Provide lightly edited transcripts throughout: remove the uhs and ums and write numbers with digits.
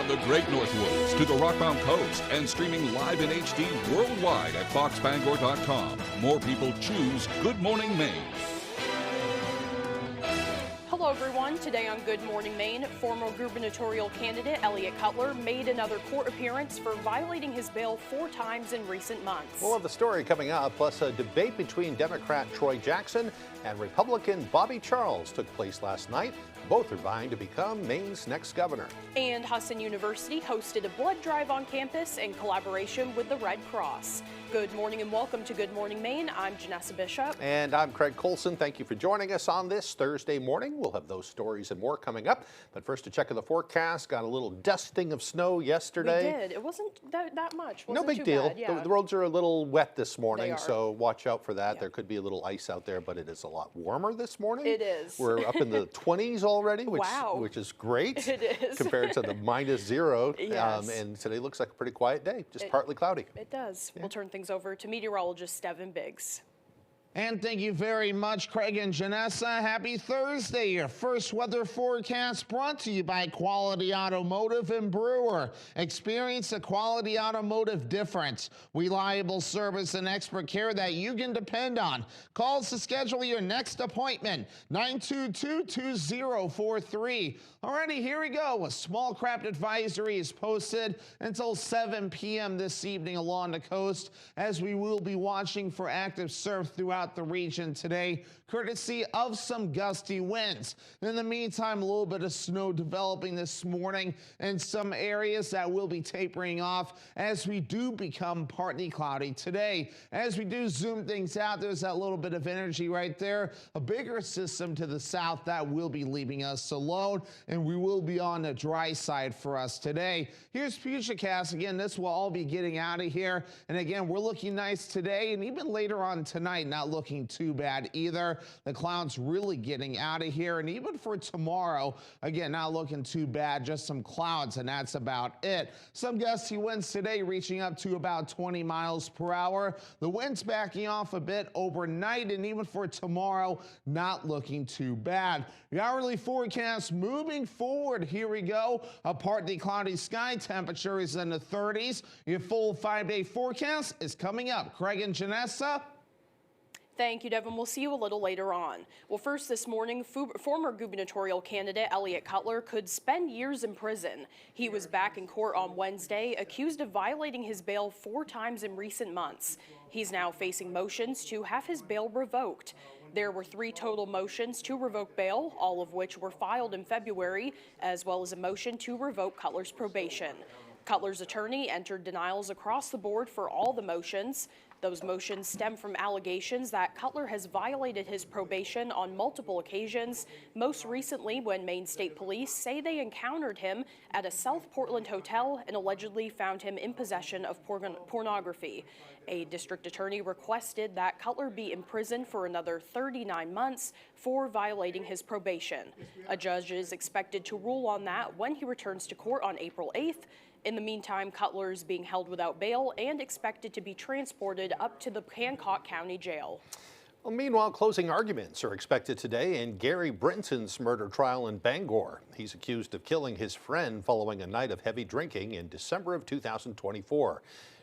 the Great Northwoods to the Rockbound Coast and streaming live in HD worldwide at foxbangor.com. More people choose Good Morning Maine. Hello everyone. Today on Good Morning Maine, former gubernatorial candidate Elliott Cutler made another court appearance for violating his bail 4 times in recent months. We'll have the story coming up, plus a debate between Democrat Troy Jackson and Republican Bobby Charles took place last night. Both are vying to become Maine's next governor. And Husson University hosted a blood drive on campus in collaboration with the Red Cross. Good morning and welcome to Good Morning Maine. I'm Janessa Bishop. And I'm Craig Colson. Thank you for joining us on this Thursday morning. We'll have those stories and more coming up. But first, to check on the forecast. Got a little dusting of snow yesterday. We did. It wasn't that much. No big deal. The roads are a little wet this morning, so watch out for that. There could be a little ice out there, but it is a lot warmer this morning. It is. We're up in the 20s already, Wow. which is great. It is. Compared to the -0. Yes. And today looks like a pretty quiet day, just partly cloudy. It does. Yeah. We'll turn things over to meteorologist Devin Biggs. And thank you very much, Craig and Janessa. Happy Thursday. Your first weather forecast brought to you by Quality Automotive and Brewer. Experience a Quality Automotive difference. Reliable service and expert care that you can depend on. Call us to schedule your next appointment. 922-2043. Alrighty, here we go. A small craft advisory is posted until 7 p.m. this evening along the coast, as we will be watching for active surf throughout the region today, courtesy of some gusty winds. In the meantime, a little bit of snow developing this morning in some areas that will be tapering off as we do become partly cloudy today. As we do zoom things out, there's that little bit of energy right there, a bigger system to the south that will be leaving us alone, and we will be on the dry side for us today. Here's Futurecast. Again, this will all be getting out of here, and again, we're looking nice today, and even later on tonight, not looking too bad either. The clouds really getting out of here, and even for tomorrow, again, not looking too bad, just some clouds, and that's about it. Some gusty winds today reaching up to about 20 miles per hour. The winds backing off a bit overnight, and even for tomorrow, not looking too bad. The hourly forecast moving forward. Here we go. A partly cloudy sky, temperature is in the 30s. Your full 5-day forecast is coming up. Craig and Janessa. Thank you, Devin. We'll see you a little later on. Well, first this morning, former gubernatorial candidate Elliott Cutler could spend years in prison. He was back in court on Wednesday, accused of violating his bail 4 times in recent months. He's now facing motions to have his bail revoked. There were 3 total motions to revoke bail, all of which were filed in February, as well as a motion to revoke Cutler's probation. Cutler's attorney entered denials across the board for all the motions. Those motions stem from allegations that Cutler has violated his probation on multiple occasions, most recently when Maine State Police say they encountered him at a South Portland hotel and allegedly found him in possession of pornography. A district attorney requested that Cutler be imprisoned for another 39 months for violating his probation. A judge is expected to rule on that when he returns to court on April 8th. In the meantime, Cutler is being held without bail and expected to be transported up to the Hancock County Jail. Well, meanwhile, closing arguments are expected today in Gary Brinson's murder trial in Bangor. He's accused of killing his friend following a night of heavy drinking in December of 2024.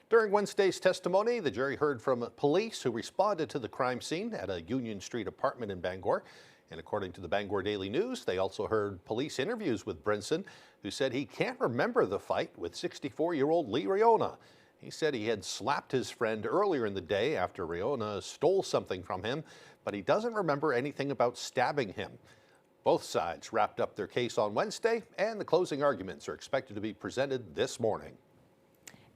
During Wednesday's testimony, the jury heard from police who responded to the crime scene at a Union Street apartment in Bangor. And according to the Bangor Daily News, they also heard police interviews with Brinson, who said he can't remember the fight with 64-year-old Lee Riona. He said he had slapped his friend earlier in the day after Riona stole something from him, but he doesn't remember anything about stabbing him. Both sides wrapped up their case on Wednesday, and the closing arguments are expected to be presented this morning.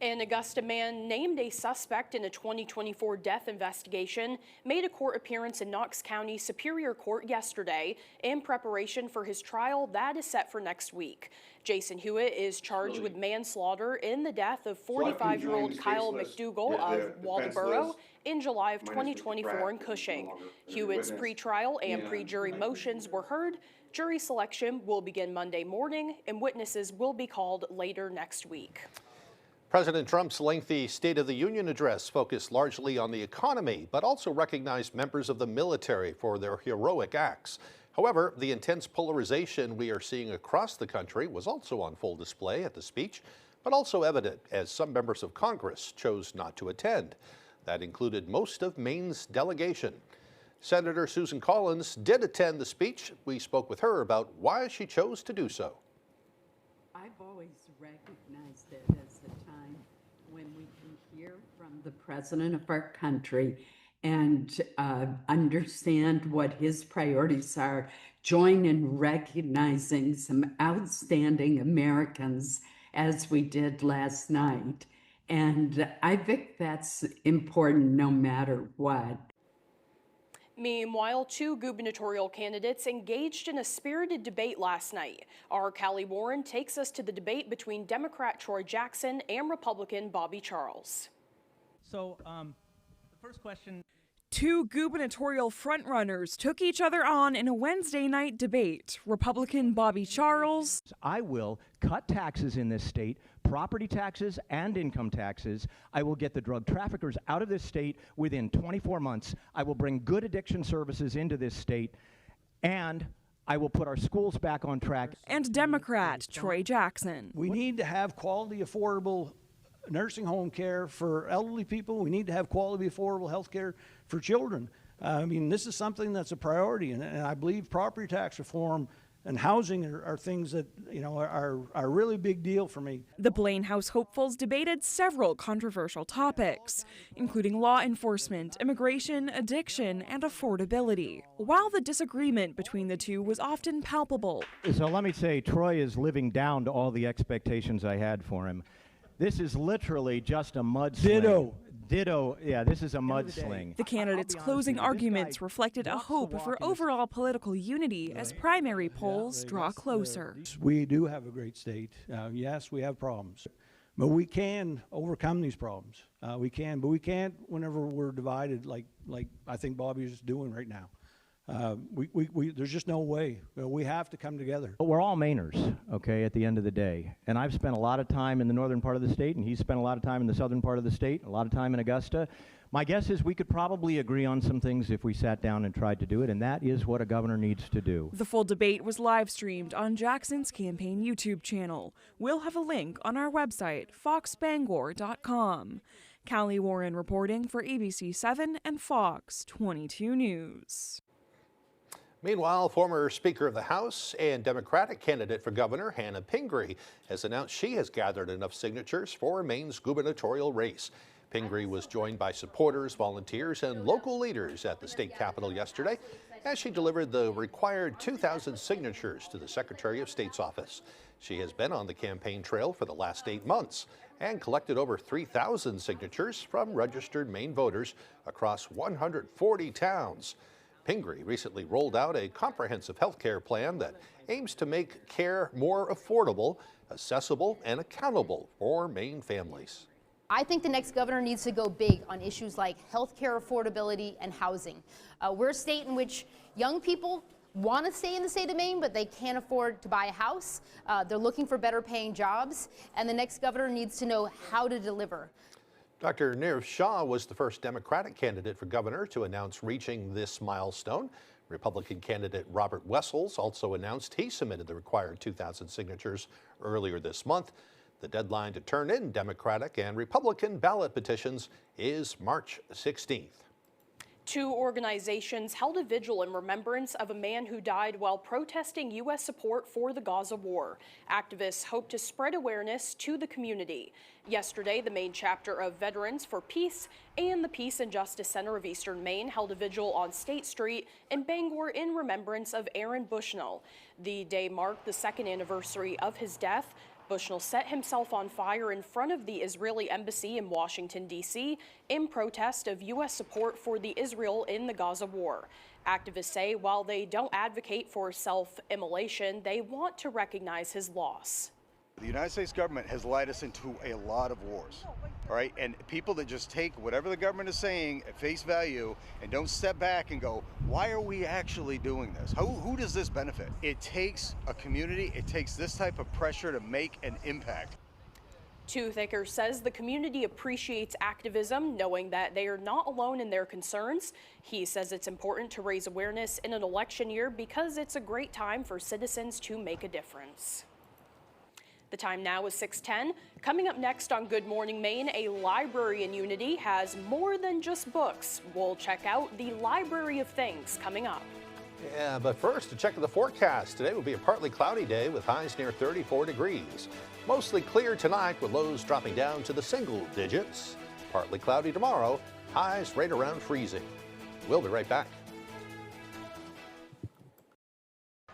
An Augusta man named a suspect in a 2024 death investigation made a court appearance in Knox County Superior Court yesterday in preparation for his trial that is set for next week. Jason Hewitt is charged with manslaughter in the death of 45-year-old Kyle McDougall of Waldoboro in July of 2024 in Cushing. Hewitt's pretrial and pre-jury motions were heard. Jury selection will begin Monday morning, and witnesses will be called later next week. President Trump's lengthy State of the Union address focused largely on the economy, but also recognized members of the military for their heroic acts. However, the intense polarization we are seeing across the country was also on full display at the speech, but also evident as some members of Congress chose not to attend. That included most of Maine's delegation. Senator Susan Collins did attend the speech. We spoke with her about why she chose to do so. I've always recognized it as a time when we can hear from the president of our country and understand what his priorities are, join in recognizing some outstanding Americans as we did last night. And I think that's important no matter what. Meanwhile, two gubernatorial candidates engaged in a spirited debate last night. Our Callie Warren takes us to the debate between Democrat Troy Jackson and Republican Bobby Charles. So, the first question. Two gubernatorial frontrunners took each other on in a Wednesday night debate. Republican Bobby Charles. I will cut taxes in this state, property taxes and income taxes. I will get the drug traffickers out of this state within 24 months. I will bring good addiction services into this state, and I will put our schools back on track. And Democrat Troy Jackson. We need to have quality, affordable nursing home care for elderly people. We need to have quality, affordable health care for children. I mean, this is something that's a priority, and I believe property tax reform and housing are things that, you know, are a really big deal for me. The Blaine House hopefuls debated several controversial topics, including law enforcement, immigration, addiction, and affordability. While the disagreement between the two was often palpable. So let me say, Troy is living down to all the expectations I had for him. This is literally just a mudsling. Ditto, yeah, this is a mudsling. The candidates' closing arguments reflected a hope for overall political unity as primary polls draw closer. We do have a great state. Yes, we have problems, but we can overcome these problems. We can, but we can't whenever we're divided like I think Bobby is doing right now. There's just no way. We have to come together. But we're all Mainers, okay, at the end of the day. And I've spent a lot of time in the northern part of the state, and he's spent a lot of time in the southern part of the state, a lot of time in Augusta. My guess is we could probably agree on some things if we sat down and tried to do it, and that is what a governor needs to do. The full debate was live streamed on Jackson's campaign YouTube channel. We'll have a link on our website, foxbangor.com. Callie Warren reporting for ABC 7 and Fox 22 News. Meanwhile, former Speaker of the House and Democratic candidate for governor Hannah Pingree has announced she has gathered enough signatures for Maine's gubernatorial race. Pingree was joined by supporters, volunteers, and local leaders at the state capitol yesterday as she delivered the required 2,000 signatures to the Secretary of State's office. She has been on the campaign trail for the last 8 months and collected over 3,000 signatures from registered Maine voters across 140 towns. Pingree recently rolled out a comprehensive health care plan that aims to make care more affordable, accessible, and accountable for Maine families. I think the next governor needs to go big on issues like health care affordability and housing. We're a state in which young people want to stay in the state of Maine, but they can't afford to buy a house. They're looking for better paying jobs, and the next governor needs to know how to deliver. Dr. Nirav Shah was the first Democratic candidate for governor to announce reaching this milestone. Republican candidate Robert Wessels also announced he submitted the required 2,000 signatures earlier this month. The deadline to turn in Democratic and Republican ballot petitions is March 16th. Two organizations held a vigil in remembrance of a man who died while protesting U.S. support for the Gaza war. Activists hope to spread awareness to the community. Yesterday, the Maine chapter of Veterans for Peace and the Peace and Justice Center of Eastern Maine held a vigil on State Street in Bangor in remembrance of Aaron Bushnell. The day marked the second anniversary of his death. Bushnell set himself on fire in front of the Israeli embassy in Washington, D.C. in protest of U.S. support for the Israel in the Gaza war. Activists say while they don't advocate for self-immolation, they want to recognize his loss. The United States government has led us into a lot of wars, all right? And people that just take whatever the government is saying at face value and don't step back and go, why are we actually doing this? Who does this benefit? It takes a community, it takes this type of pressure to make an impact. Toothaker says the community appreciates activism, knowing that they are not alone in their concerns. He says it's important to raise awareness in an election year because it's a great time for citizens to make a difference. The time now is 6:10. Coming up next on Good Morning Maine, a library in Unity has more than just books. We'll check out the Library of Things coming up. Yeah, but first, to check the forecast. Today will be a partly cloudy day with highs near 34 degrees. Mostly clear tonight with lows dropping down to the single digits. Partly cloudy tomorrow, highs right around freezing. We'll be right back.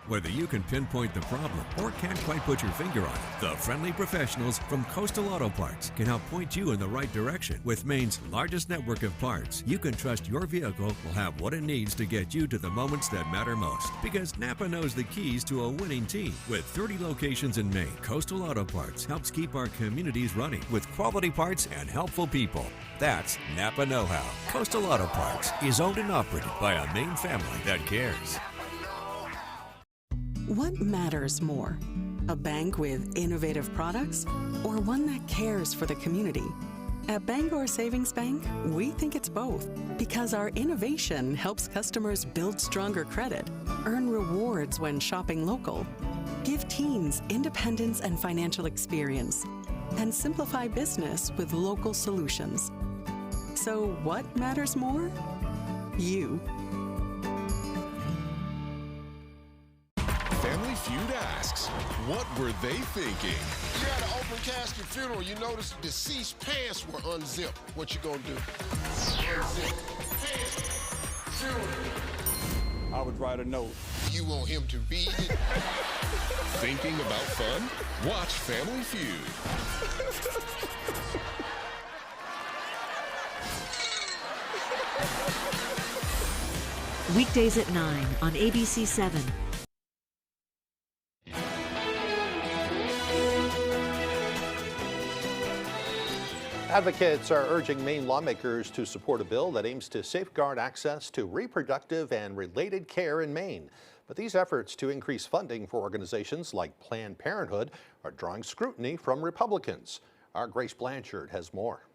Whether you can pinpoint the problem or can't quite put your finger on it, the friendly professionals from Coastal Auto Parts can help point you in the right direction. With Maine's largest network of parts, you can trust your vehicle will have what it needs to get you to the moments that matter most. Because Napa knows the keys to a winning team. With 30 locations in Maine, Coastal Auto Parts helps keep our communities running with quality parts and helpful people. That's Napa know-how. Coastal Auto Parts is owned and operated by a Maine family that cares. What matters more? A bank with innovative products or one that cares for the community? At Bangor Savings Bank, we think it's both because our innovation helps customers build stronger credit, earn rewards when shopping local, give teens independence and financial experience, and simplify business with local solutions. So what matters more? You. Family Feud asks, what were they thinking? You're at an open casket funeral. You notice deceased pants were unzipped. What you gonna do? Unzip pants. Funeral. I would write a note. You want him to read it? Thinking about fun? Watch Family Feud. Weekdays at 9 on ABC 7. Advocates are urging Maine lawmakers to support a bill that aims to safeguard access to reproductive and related care in Maine. But these efforts to increase funding for organizations like Planned Parenthood are drawing scrutiny from Republicans. Our Grace Blanchard has more.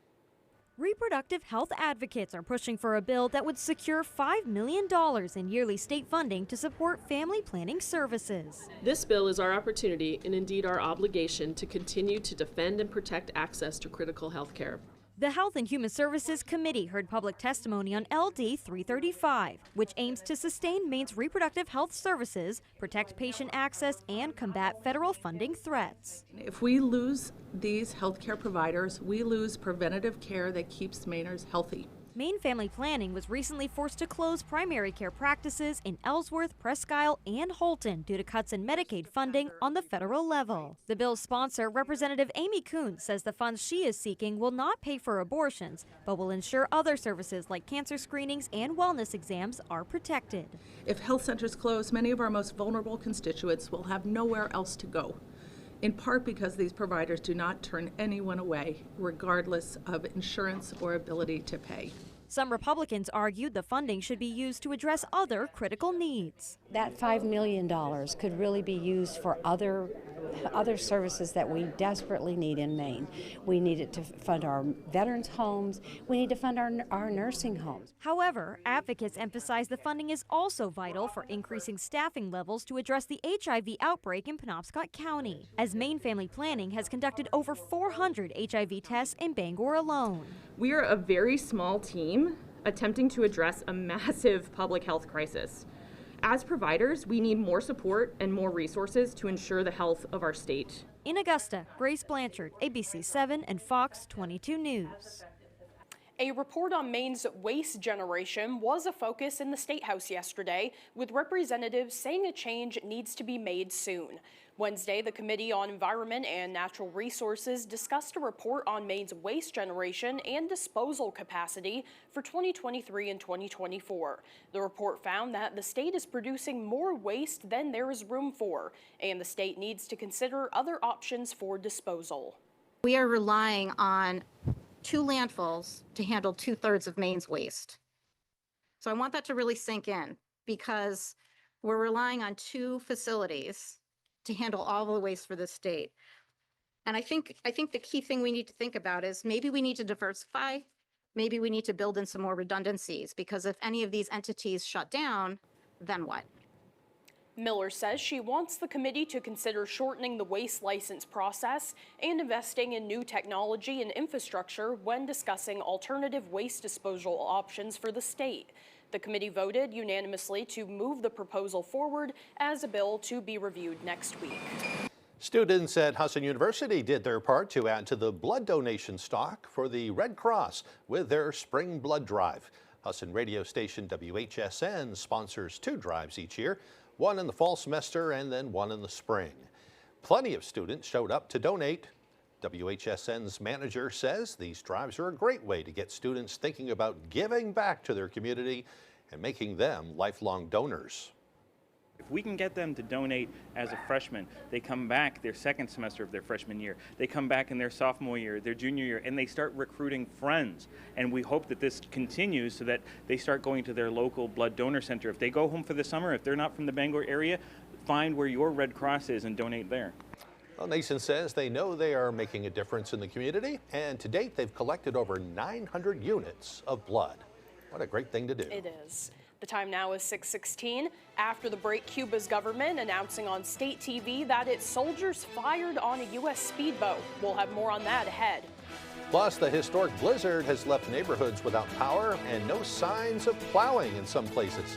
Reproductive health advocates are pushing for a bill that would secure $5 million in yearly state funding to support family planning services. This bill is our opportunity and indeed our obligation to continue to defend and protect access to critical health care. The Health and Human Services Committee heard public testimony on LD 335, which aims to sustain Maine's reproductive health services, protect patient access, and combat federal funding threats. If we lose these healthcare providers, we lose preventative care that keeps Mainers healthy. Maine Family Planning was recently forced to close primary care practices in Ellsworth, Presque Isle, and Holton due to cuts in Medicaid funding on the federal level. The bill's sponsor, Representative Amy Kuhn, says the funds she is seeking will not pay for abortions, but will ensure other services like cancer screenings and wellness exams are protected. If health centers close, many of our most vulnerable constituents will have nowhere else to go, in part because these providers do not turn anyone away, regardless of insurance or ability to pay. Some Republicans argued the funding should be used to address other critical needs. That $5 million could really be used for other services that we desperately need in Maine. We need it to fund our veterans' homes. We need to fund our nursing homes. However, advocates emphasize the funding is also vital for increasing staffing levels to address the HIV outbreak in Penobscot County, as Maine Family Planning has conducted over 400 HIV tests in Bangor alone. We are a very small team attempting to address a massive public health crisis. As providers, we need more support and more resources to ensure the health of our state. In Augusta, Grace Blanchard, ABC 7 and Fox 22 News. A report on Maine's waste generation was a focus in the State House yesterday, with representatives saying a change needs to be made soon. Wednesday, the Committee on Environment and Natural Resources discussed a report on Maine's waste generation and disposal capacity for 2023 and 2024. The report found that the state is producing more waste than there is room for, and the state needs to consider other options for disposal. We are relying on 2 landfills to handle 2/3 of Maine's waste. So I want that to really sink in, because we're relying on 2 facilities to handle all the waste for the state. And I think the key thing we need to think about is maybe we need to diversify. Maybe we need to build in some more redundancies, because if any of these entities shut down, then what? Miller says she wants the committee to consider shortening the waste license process and investing in new technology and infrastructure when discussing alternative waste disposal options for the state. The committee voted unanimously to move the proposal forward as a bill to be reviewed next week. Students at Husson University did their part to add to the blood donation stock for the Red Cross with their spring blood drive. Husson radio station WHSN sponsors 2 drives each year, one in the fall semester and then one in the spring. Plenty of students showed up to donate. WHSN's manager says these drives are a great way to get students thinking about giving back to their community and making them lifelong donors. If we can get them to donate as a freshman, they come back their second semester of their freshman year, they come back in their sophomore year, their junior year, and they start recruiting friends. And we hope that this continues so that they start going to their local blood donor center. If they go home for the summer, if they're not from the Bangor area, find where your Red Cross is and donate there. Well, Nason says they know they are making a difference in the community, and to date they've collected over 900 units of blood. What a great thing to do. It is. The time now is 6:16. After the break, Cuba's government announcing on state TV that its soldiers fired on a U.S. speedboat. We'll have more on that ahead. Plus, the historic blizzard has left neighborhoods without power and no signs of plowing in some places.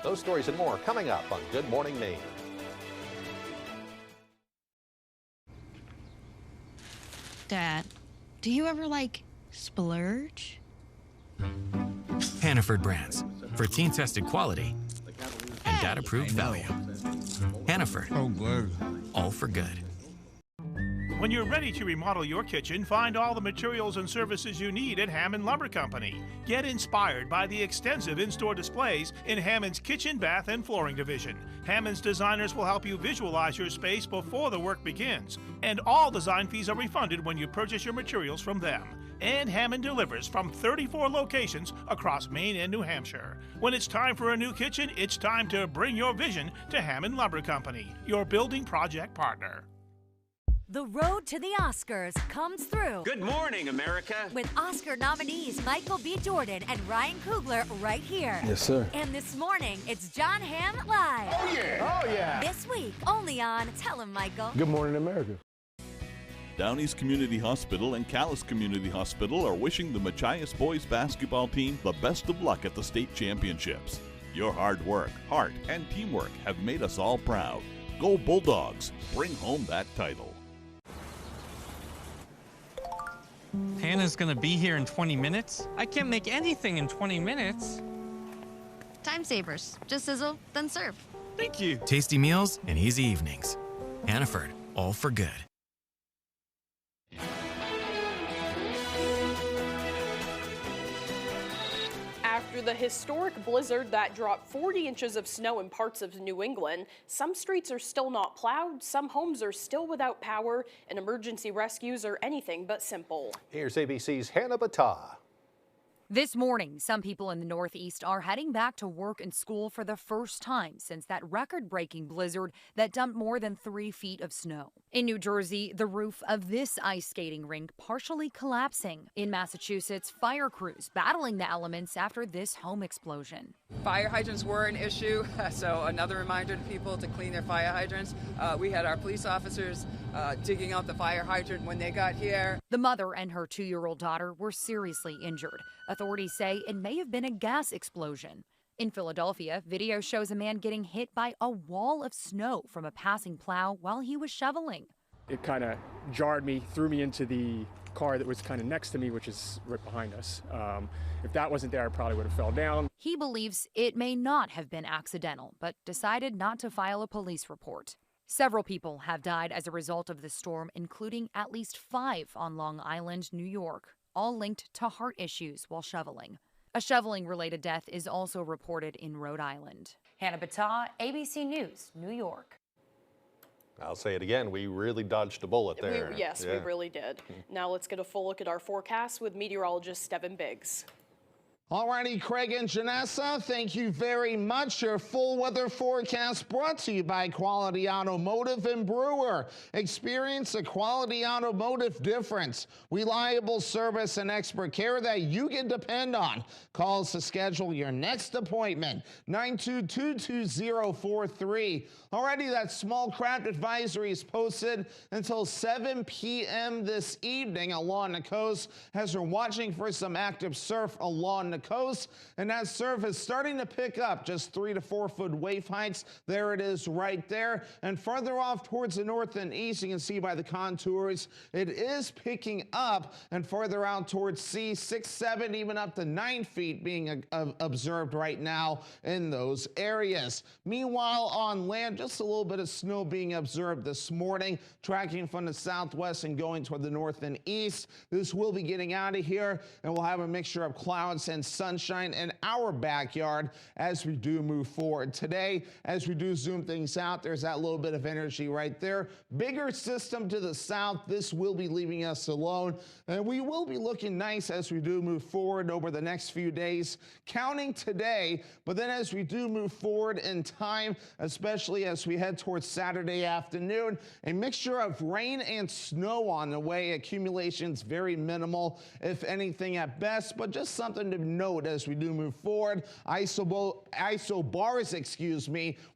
Those stories and more coming up on Good Morning Maine. Dad, do you ever, splurge? Hannaford brands for teen-tested quality and dad-approved value. Hannaford. Oh, good. All for good. When you're ready to remodel your kitchen, find all the materials and services you need at Hammond Lumber Company. Get inspired by the extensive in-store displays in Hammond's kitchen, bath, and flooring division. Hammond's designers will help you visualize your space before the work begins. And all design fees are refunded when you purchase your materials from them. And Hammond delivers from 34 locations across Maine and New Hampshire. When it's time for a new kitchen, it's time to bring your vision to Hammond Lumber Company, your building project partner. The road to the Oscars comes through. Good morning, America. With Oscar nominees Michael B. Jordan and Ryan Coogler right here. Yes, sir. And this morning, it's John Hamm Live. Oh, yeah. Oh, yeah. This week, only on Tell 'em, Michael. Good morning, America. Downey's Community Hospital and Calais Community Hospital are wishing the Machias boys basketball team the best of luck at the state championships. Your hard work, heart, and teamwork have made us all proud. Go Bulldogs. Bring home that title. Hannah's gonna be here in 20 minutes? I can't make anything in 20 minutes. Time savers. Just sizzle, then serve. Thank you. Tasty meals and easy evenings. Hannaford, all for good. After the historic blizzard that dropped 40 inches of snow in parts of New England, some streets are still not plowed, some homes are still without power, and emergency rescues are anything but simple. Here's ABC's Hannah Battah. This morning, some people in the Northeast are heading back to work and school for the first time since that record-breaking blizzard that dumped more than 3 feet of snow. In New Jersey, the roof of this ice skating rink partially collapsing. In Massachusetts, fire crews battling the elements after this home explosion. Fire hydrants were an issue, so another reminder to people to clean their fire hydrants. We had our police officers digging out the fire hydrant when they got here. The mother and her 2-year-old daughter were seriously injured. Authorities say it may have been a gas explosion. In Philadelphia, video shows a man getting hit by a wall of snow from a passing plow while he was shoveling. It kind of jarred me, threw me into the car that was kind of next to me, which is right behind us. If that wasn't there, I probably would have fell down. He believes it may not have been accidental, but decided not to file a police report. Several people have died as a result of the storm, including at least 5 on Long Island, New York, all linked to heart issues while shoveling. A shoveling-related death is also reported in Rhode Island. Hannah Battah, ABC News, New York. I'll say it again, we really dodged a bullet there. Yes, we really did. Now let's get a full look at our forecast with meteorologist Stephen Biggs. Alrighty, Craig and Janessa, thank you very much. Your full weather forecast brought to you by Quality Automotive and Brewer. Experience a Quality Automotive difference. Reliable service and expert care that you can depend on. Call us to schedule your next appointment, 922-2043. Already, that small craft advisory is posted until 7 p.m. this evening along the coast as we're watching for some active surf along the coast, and that surf is starting to pick up, just 3 to 4 foot wave heights. There it is right there, and farther off towards the north and east, you can see by the contours it is picking up, and further out towards sea, 6, 7, even up to 9 feet being observed right now in those areas. Meanwhile, on land, just a little bit of snow being observed this morning, tracking from the southwest and going toward the north and east. This will be getting out of here, and we'll have a mixture of clouds and sunshine in our backyard as we do move forward. Today, as we do zoom things out, there's that little bit of energy right there. Bigger system to the south. This will be leaving us alone, and we will be looking nice as we do move forward over the next few days, counting today. But then as we do move forward in time, especially as we head towards Saturday afternoon, a mixture of rain and snow on the way. Accumulations very minimal, if anything at best, but just something to note as we do move forward. Isobars,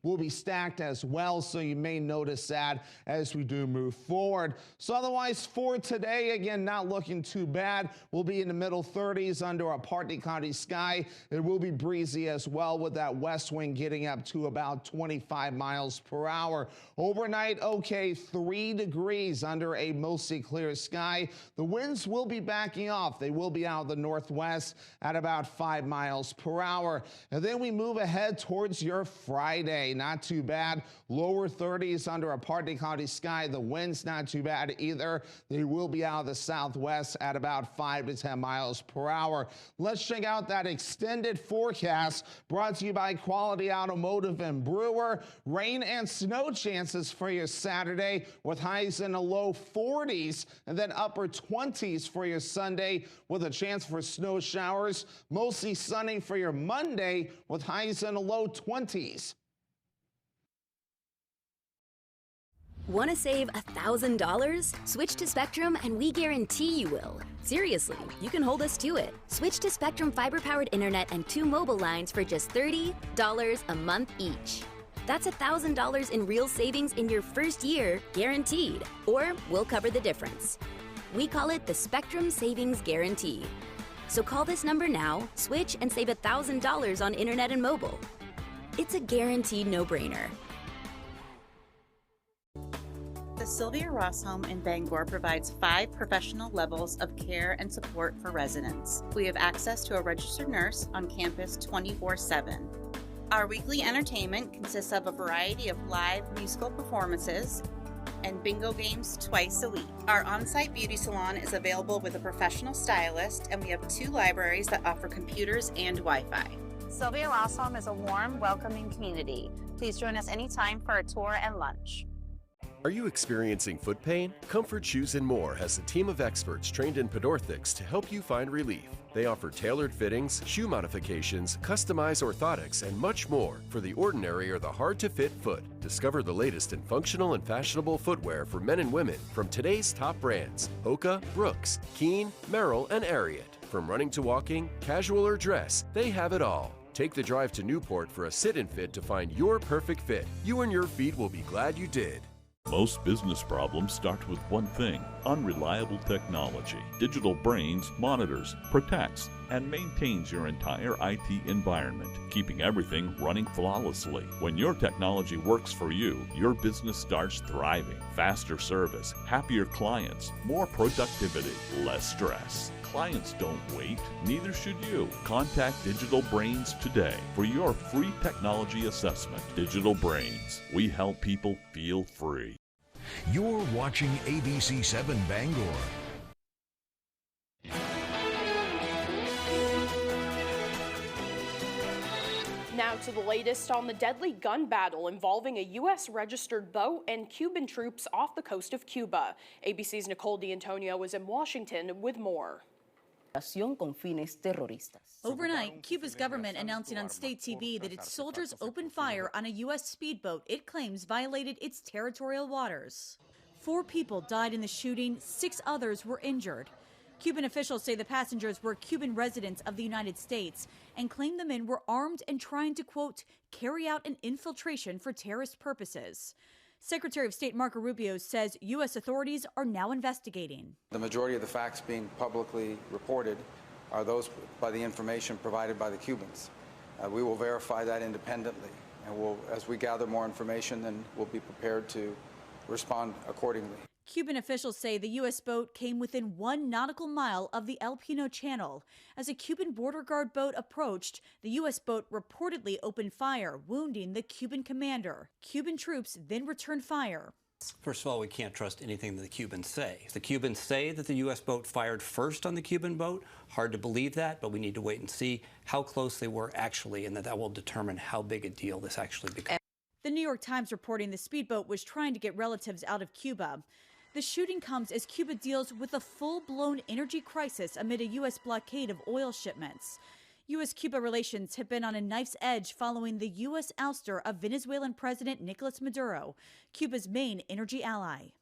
will be stacked as well, so you may notice that as we do move forward. So otherwise for today, again, not looking too bad. We'll be in the middle 30s under a partly cloudy sky. It will be breezy as well, with that west wind getting up to about 25 miles per hour. Overnight, okay, 3 degrees under a mostly clear sky. The winds will be backing off. They will be out of the northwest at about 5 miles per hour. And then we move ahead towards your Friday. Not too bad. Lower 30s under a partly cloudy sky. The winds not too bad either. They will be out of the southwest at about 5 to 10 miles per hour. Let's check out that extended forecast brought to you by Quality Automotive and Brewer. Rain and snow chances for your Saturday, with highs in the low 40s and then upper 20s for your Sunday, with a chance for snow showers. Mostly sunny for your Monday, with highs in the low 20s. Want to save $1,000? Switch to Spectrum and we guarantee you will. Seriously, you can hold us to it. Switch to Spectrum fiber-powered internet and 2 mobile lines for just $30 a month each. That's $1,000 in real savings in your first year, guaranteed. Or we'll cover the difference. We call it the Spectrum Savings Guarantee. So call this number now, switch, and save $1,000 on internet and mobile. It's a guaranteed no-brainer. The Sylvia Ross Home in Bangor provides 5 professional levels of care and support for residents. We have access to a registered nurse on campus 24/7. Our weekly entertainment consists of a variety of live musical performances and bingo games twice a week. Our on-site beauty salon is available with a professional stylist, and we have 2 libraries that offer computers and Wi-Fi. Sylvia Ross Home is a warm, welcoming community. Please join us anytime for a tour and lunch. Are you experiencing foot pain? Comfort Shoes & More has a team of experts trained in podorthics to help you find relief. They offer tailored fittings, shoe modifications, customized orthotics, and much more for the ordinary or the hard-to-fit foot. Discover the latest in functional and fashionable footwear for men and women from today's top brands: Hoka, Brooks, Keen, Merrell, and Ariat. From running to walking, casual or dress, they have it all. Take the drive to Newport for a sit-and fit to find your perfect fit. You and your feet will be glad you did. Most business problems start with one thing: unreliable technology. Digital Brains monitors, protects, and maintains your entire IT environment, keeping everything running flawlessly. When your technology works for you, your business starts thriving. Faster service, happier clients, more productivity, less stress. Clients don't wait, neither should you. Contact Digital Brains today for your free technology assessment. Digital Brains, we help people feel free. You're watching ABC 7 Bangor. Now to the latest on the deadly gun battle involving a U.S. registered boat and Cuban troops off the coast of Cuba. ABC's Nicole D'Antonio is in Washington with more. con fines terroristas. Overnight, Cuba's government announcing on state TV that its soldiers opened fire on a U.S. speedboat it claims violated its territorial waters. 4 people died in the shooting, 6 others were injured. Cuban officials say the passengers were Cuban residents of the United States and claim the men were armed and trying to, quote, carry out an infiltration for terrorist purposes. Secretary of State Marco Rubio says U.S. authorities are now investigating. The majority of the facts being publicly reported are those by the information provided by the Cubans. We will verify that independently, and as we gather more information, then we'll be prepared to respond accordingly. Cuban officials say the U.S. boat came within 1 nautical mile of the El Pino Channel. As a Cuban border guard boat approached, the U.S. boat reportedly opened fire, wounding the Cuban commander. Cuban troops then returned fire. First of all, we can't trust anything that the Cubans say. If the Cubans say that the U.S. boat fired first on the Cuban boat, hard to believe that, but we need to wait and see how close they were actually, and that will determine how big a deal this actually becomes. The New York Times reporting the speedboat was trying to get relatives out of Cuba. The shooting comes as Cuba deals with a full-blown energy crisis amid a U.S. blockade of oil shipments. U.S.-Cuba relations have been on a knife's edge following the U.S. ouster of Venezuelan President Nicolas Maduro, Cuba's main energy ally.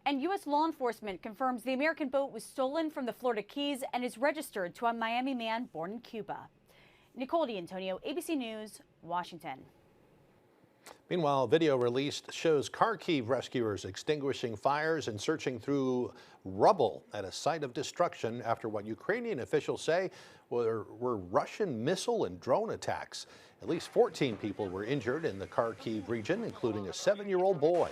And U.S. law enforcement confirms the American boat was stolen from the Florida Keys and is registered to a Miami man born in Cuba. Nicole D'Antonio, ABC News, Washington. Meanwhile, video released shows Kharkiv rescuers extinguishing fires and searching through rubble at a site of destruction after what Ukrainian officials say were Russian missile and drone attacks. At least 14 people were injured in the Kharkiv region, including a 7-year-old boy.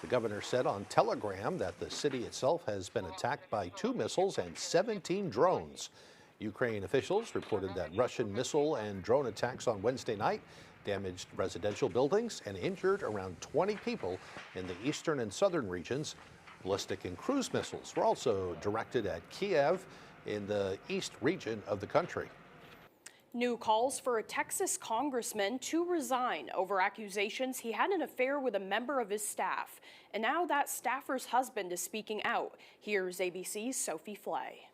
The governor said on Telegram that the city itself has been attacked by 2 missiles and 17 drones. Ukrainian officials reported that Russian missile and drone attacks on Wednesday night damaged residential buildings and injured around 20 people in the eastern and southern regions. Ballistic and cruise missiles were also directed at Kiev in the east region of the country. New calls for a Texas congressman to resign over accusations he had an affair with a member of his staff. And now that staffer's husband is speaking out. Here's ABC's Sophie Flay.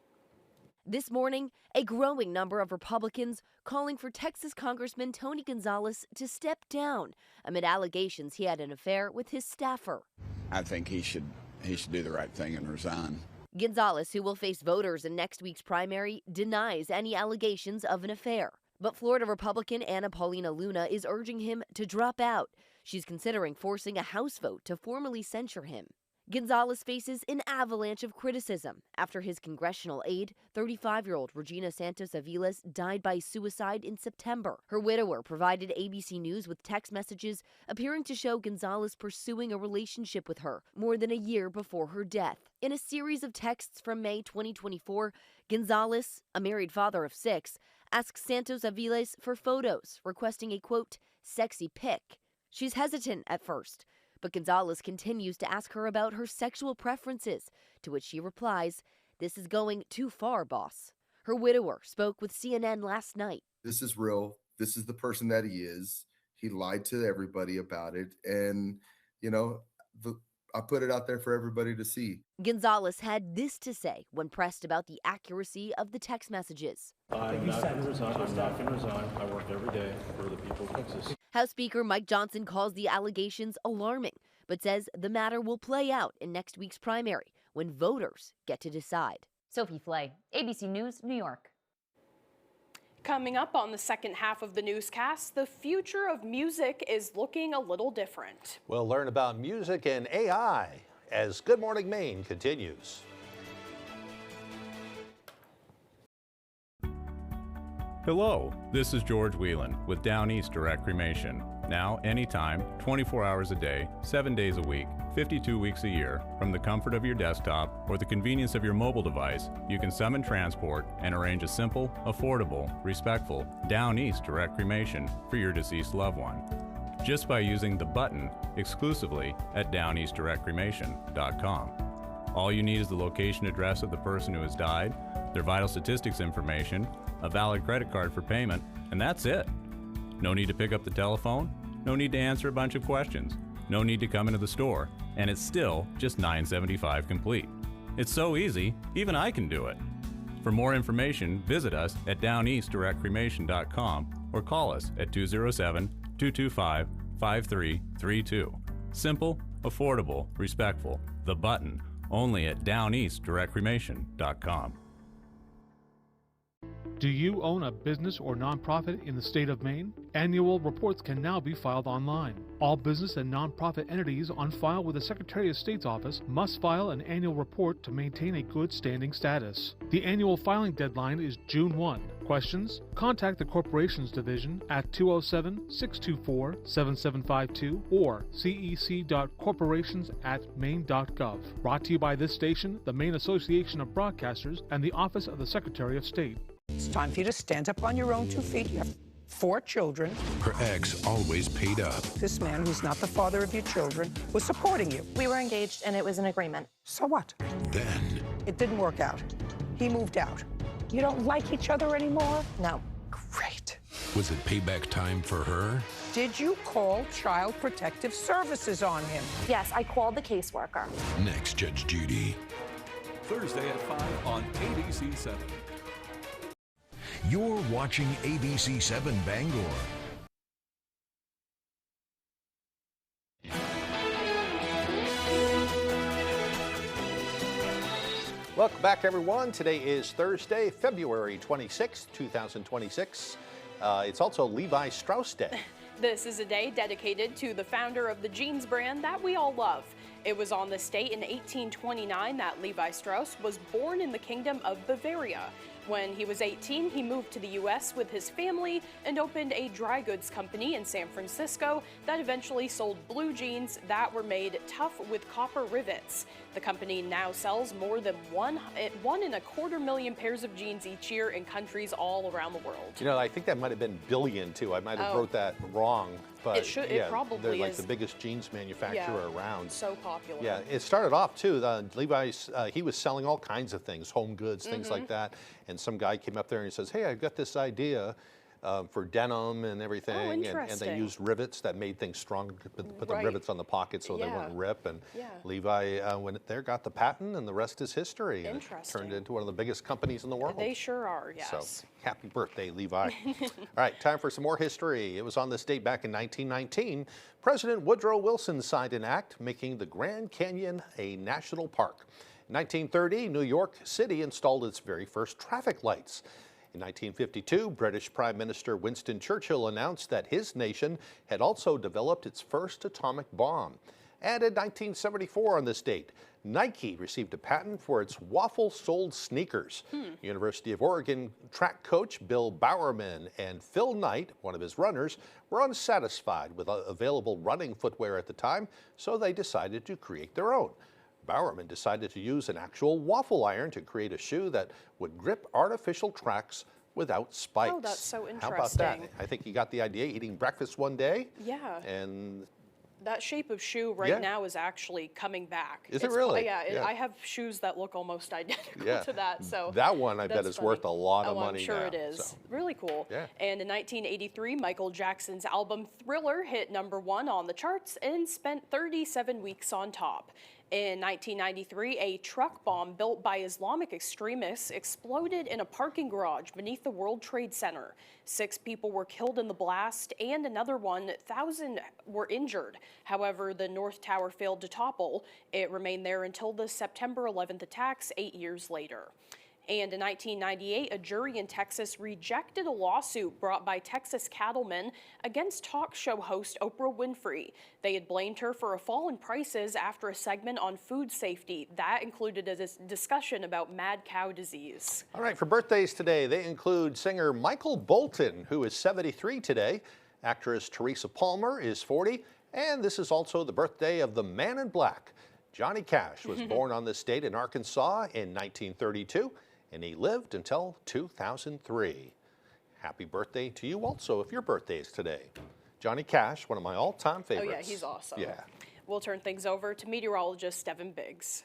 This morning, a growing number of Republicans calling for Texas Congressman Tony Gonzalez to step down amid allegations he had an affair with his staffer. I think he should do the right thing and resign. Gonzalez, who will face voters in next week's primary, denies any allegations of an affair. But Florida Republican Anna Paulina Luna is urging him to drop out. She's considering forcing a House vote to formally censure him. Gonzalez faces an avalanche of criticism after his congressional aide, 35-year-old Regina Santos Aviles, died by suicide in September. Her widower provided ABC News with text messages appearing to show Gonzalez pursuing a relationship with her more than a year before her death. In a series of texts from May 2024, Gonzalez, a married father of 6, asks Santos Aviles for photos, requesting a, quote, sexy pic. She's hesitant at first, but Gonzalez continues to ask her about her sexual preferences, to which she replies, "This is going too far, boss." Her widower spoke with CNN last night. This is real. This is the person that he is. He lied to everybody about it. And, you know, I put it out there for everybody to see. Gonzalez had this to say when pressed about the accuracy of the text messages. I'm not going to resign. I work every day for the people of Texas. House Speaker Mike Johnson calls the allegations alarming, but says the matter will play out in next week's primary when voters get to decide. Sophie Flay, ABC News, New York. Coming up on the second half of the newscast, the future of music is looking a little different. We'll learn about music and AI as Good Morning Maine continues. Hello, this is George Whelan with Down East Direct Cremation. Now, anytime, 24 hours a day, 7 days a week, 52 weeks a year, from the comfort of your desktop or the convenience of your mobile device, you can summon transport and arrange a simple, affordable, respectful Down East Direct Cremation for your deceased loved one. Just by using the button exclusively at downeastdirectcremation.com. All you need is the location address of the person who has died, their vital statistics information, a valid credit card for payment, and that's it. No need to pick up the telephone, no need to answer a bunch of questions, no need to come into the store, and it's still just $9.75 complete. It's so easy, even I can do it. For more information, visit us at downeastdirectcremation.com or call us at 207-225-5332. Simple, affordable, respectful. The Button, only at downeastdirectcremation.com. Do you own a business or nonprofit in the state of Maine? Annual reports can now be filed online. All business and nonprofit entities on file with the Secretary of State's office must file an annual report to maintain a good standing status. The annual filing deadline is June 1. Questions? Contact the Corporations Division at 207-624-7752 or cec.corporations@maine.gov. Brought to you by this station, the Maine Association of Broadcasters, and the Office of the Secretary of State. It's time for you to stand up on your own 2 feet. You have 4 children. Her ex always paid up. This man, who's not the father of your children, was supporting you. We were engaged and it was an agreement. So what? Then It didn't work out. He moved out. You don't like each other anymore? No. Great. was it payback time for her? Did you call Child Protective Services on him? Yes, I called the caseworker. Next, Judge Judy. Thursday at 5 on ABC 7. You're watching ABC 7 Bangor. Welcome back, everyone. Today is Thursday, February 26, 2026. It's also Levi Strauss Day. This is a day dedicated to the founder of the jeans brand that we all love. It was on this date in 1829 that Levi Strauss was born in the Kingdom of Bavaria. When he was 18, he moved to the U.S. with his family and opened a dry goods company in San Francisco that eventually sold blue jeans that were made tough with copper rivets. The company now sells more than 1.25 million pairs of jeans each year in countries all around the world. You know, I think that might have been billion, too. I might have wrote that wrong. But it probably they're like is. the biggest jeans manufacturer around. So popular. Yeah, it started off too. Levi's, he was selling all kinds of things, home goods, things like that. And some guy came up there and he says, "Hey, I've got this idea for denim and everything." And they used rivets that made things stronger. Put the rivets on the pockets so they wouldn't rip. And Levi went there, got the patent, and the rest is history. And it turned into one of the biggest companies in the world. They sure are, yes. So happy birthday, Levi. All right, time for some more history. It was on this date back in 1919. President Woodrow Wilson signed an act making the Grand Canyon a national park. In 1930, New York City installed its very first traffic lights. In 1952, British Prime Minister Winston Churchill announced that his nation had also developed its first atomic bomb. And in 1974 on this date, Nike received a patent for its waffle-soled sneakers. University of Oregon track coach Bill Bowerman and Phil Knight, one of his runners, were unsatisfied with available running footwear at the time, so they decided to create their own. Bowerman decided to use an actual waffle iron to create a shoe that would grip artificial tracks without spikes. Oh, that's so interesting. How about that? I think he got the idea eating breakfast one day. Yeah. And that shape of shoe right now is actually coming back. Is it really? Yeah, I have shoes that look almost identical to that. So that one I bet is funny. worth a lot of money I'm sure now, it is. so. Really cool. Yeah. And in 1983, Michael Jackson's album Thriller hit #1 on the charts and spent 37 weeks on top. In 1993, a truck bomb built by Islamic extremists exploded in a parking garage beneath the World Trade Center. 6 people were killed in the blast and another 1,000 were injured. However, the North Tower failed to topple. It remained there until the September 11th attacks 8 years later. And in 1998, a jury in Texas rejected a lawsuit brought by Texas cattlemen against talk show host Oprah Winfrey. They had blamed her for a fall in prices after a segment on food safety. That included a discussion about mad cow disease. All right, for birthdays today, they include singer Michael Bolton, who is 73 today. Actress Teresa Palmer is 40. And this is also the birthday of the Man in Black. Johnny Cash was born on this date in Arkansas in 1932. And he lived until 2003. Happy birthday to you also if your birthday is today. Johnny Cash, one of my all-time favorites. Oh yeah, he's awesome. Yeah. We'll turn things over to meteorologist Devin Biggs.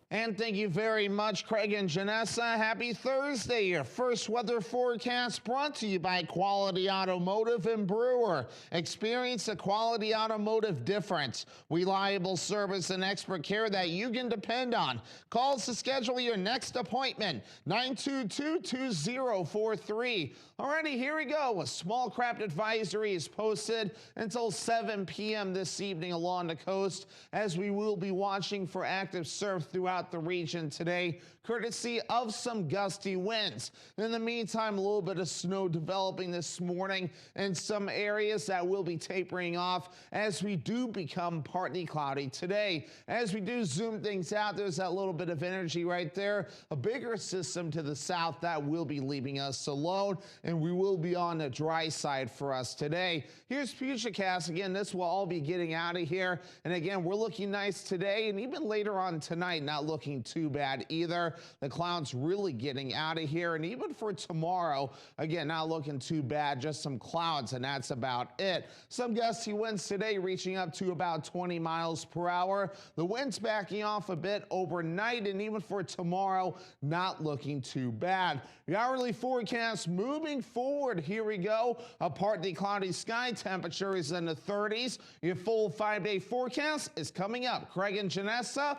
And thank you very much, Craig and Janessa. Happy Thursday. Your first weather forecast brought to you by Quality Automotive and Brewer. Experience the Quality Automotive difference. Reliable service and expert care that you can depend on. Call us to schedule your next appointment, 922-2043. Alrighty, here we go. A small craft advisory is posted until 7 p.m. this evening along the coast, as we will be watching for active surf throughout the region today, courtesy of some gusty winds. In the meantime, a little bit of snow developing this morning in some areas that will be tapering off as we do become partly cloudy today. As we do zoom things out, there's that little bit of energy right there, a bigger system to the south that will be leaving us alone, and we will be on the dry side for us today. Here's Futurecast. Again, this will all be getting out of here, and again, we're looking nice today, and even later on tonight, not looking too bad either. The clouds really getting out of here, and even for tomorrow, again, not looking too bad, just some clouds, and that's about it. Some gusty winds today reaching up to about 20 miles per hour. The winds backing off a bit overnight, and even for tomorrow, not looking too bad. The hourly forecast moving forward, here we go. A partly cloudy sky, temperature is in the 30s. Your full 5-day forecast is coming up. Craig and Janessa.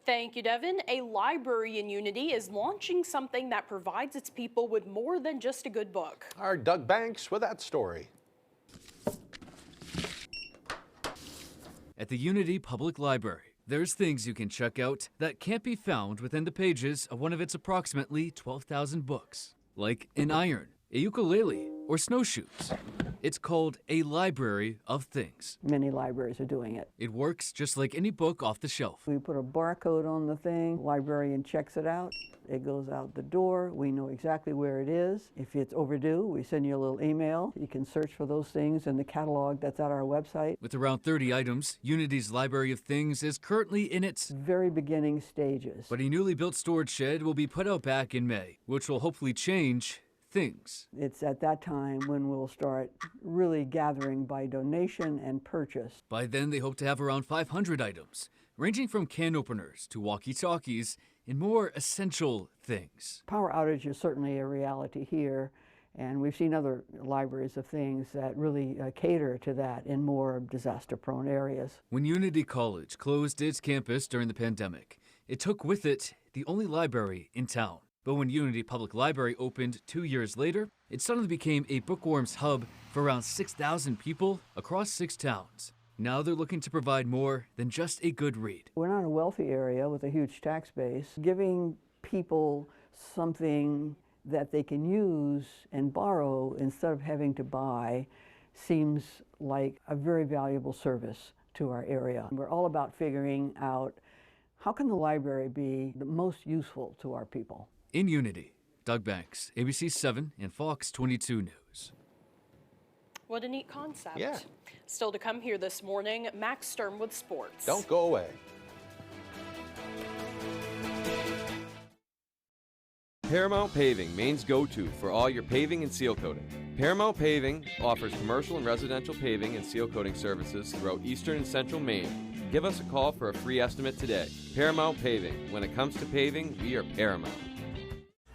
Thank you, Devin. A library in Unity is launching something that provides its people with more than just a good book. Our Doug Banks with that story. At the Unity Public Library, there's things you can check out that can't be found within the pages of one of its approximately 12,000 books, like an iron, a ukulele, or snowshoes. It's called a library of things. Many libraries are doing it. It works just like any book off the shelf. We put a barcode on the thing, librarian checks it out, it goes out the door, we know exactly where it is. If it's overdue, we send you a little email. You can search for those things in the catalog that's at our website. With around 30 items, Unity's Library of Things is currently in its very beginning stages. But a newly built storage shed will be put out back in May, which will hopefully change things. It's at that time when we'll start really gathering by donation and purchase. By then, they hope to have around 500 items, ranging from can openers to walkie-talkies and more essential things. Power outage is certainly a reality here, and we've seen other libraries of things that really cater to that in more disaster-prone areas. When Unity College closed its campus during the pandemic, it took with it the only library in town. But when Unity Public Library opened 2 years later, it suddenly became a bookworms hub for around 6,000 people across 6 towns. Now they're looking to provide more than just a good read. We're not a wealthy area with a huge tax base. Giving people something that they can use and borrow instead of having to buy seems like a very valuable service to our area. We're all about figuring out how can the library be the most useful to our people. In Unity, Doug Banks, ABC 7 and Fox 22 News. What a neat concept. Yeah. Still to come here this morning, Max Sturm with sports. Don't go away. Paramount Paving, Maine's go-to for all your paving and seal coating. Paramount Paving offers commercial and residential paving and seal coating services throughout eastern and central Maine. Give us a call for a free estimate today. Paramount Paving. When it comes to paving, we are Paramount.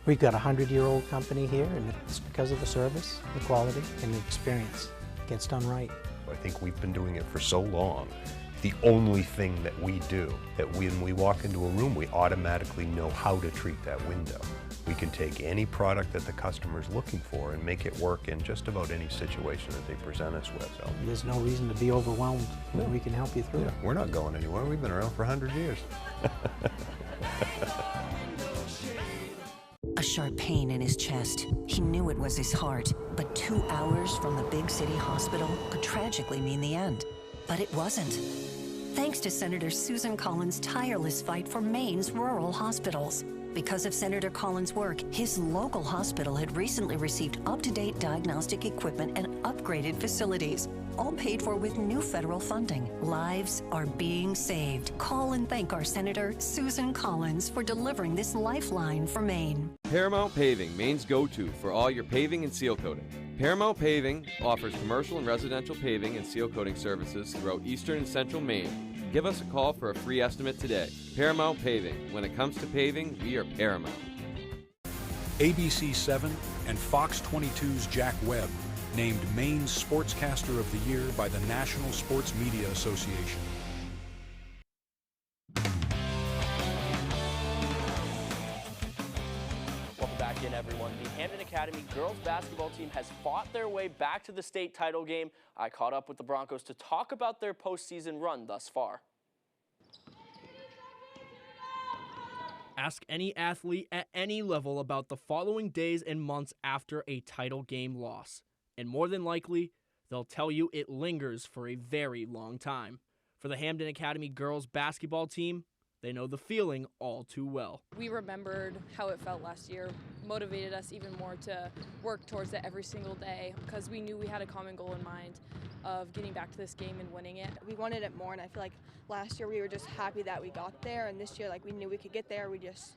We've got a 100-year-old company here, and it's because of the service, the quality, and the experience. It gets done right. I think we've been doing it for so long. The only thing that we do, that when we walk into a room, we automatically know how to treat that window. We can take any product that the customer's looking for and make it work in just about any situation that they present us with. So There's no reason to be overwhelmed. No. We can help you through it. We're not going anywhere. We've been around for 100 years. A sharp pain in his chest. He knew it was his heart, but 2 hours from the big city hospital could tragically mean the end. But it wasn't. Thanks to Senator Susan Collins' tireless fight for Maine's rural hospitals. Because of Senator Collins' work, his local hospital had recently received up-to-date diagnostic equipment and upgraded facilities, all paid for with new federal funding. Lives are being saved. Call and thank our Senator Susan Collins for delivering this lifeline for Maine. Paramount Paving, Maine's go-to for all your paving and seal coating. Paramount Paving offers commercial and residential paving and seal coating services throughout eastern and central Maine. Give us a call for a free estimate today. Paramount Paving. When it comes to paving, we are Paramount. ABC 7 and Fox 22's Jack Webb named Maine's Sportscaster of the Year by the National Sports Media Association. Welcome back in, everyone. The Hampden Academy girls basketball team has fought their way back to the state title game. I caught up with the Broncos to talk about their postseason run thus far. Ask any athlete at any level about the following days and months after a title game loss, and more than likely, they'll tell you it lingers for a very long time. For the Hampden Academy girls basketball team, they know the feeling all too well. We remembered how it felt last year, motivated us even more to work towards it every single day because we knew we had a common goal in mind of getting back to this game and winning it. We wanted it more, and I feel like last year we were just happy that we got there, and this year we knew we could get there. We just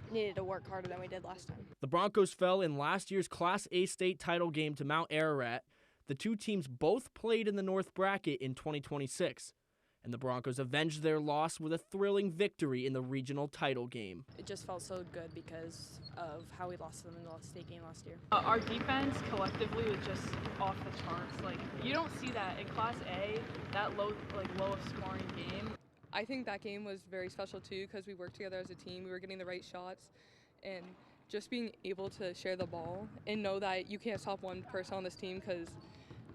needed to work harder than we did last time. The Broncos fell in last year's Class A state title game to Mount Ararat. The two teams both played in the North Bracket in 2026. And the Broncos avenged their loss with a thrilling victory in the regional title game. It just felt so good because of how we lost them in the state game last year. Our defense collectively was just off the charts. You don't see that in Class A, that low of scoring game. I think that game was very special too because we worked together as a team. We were getting the right shots, and just being able to share the ball and know that you can't stop one person on this team because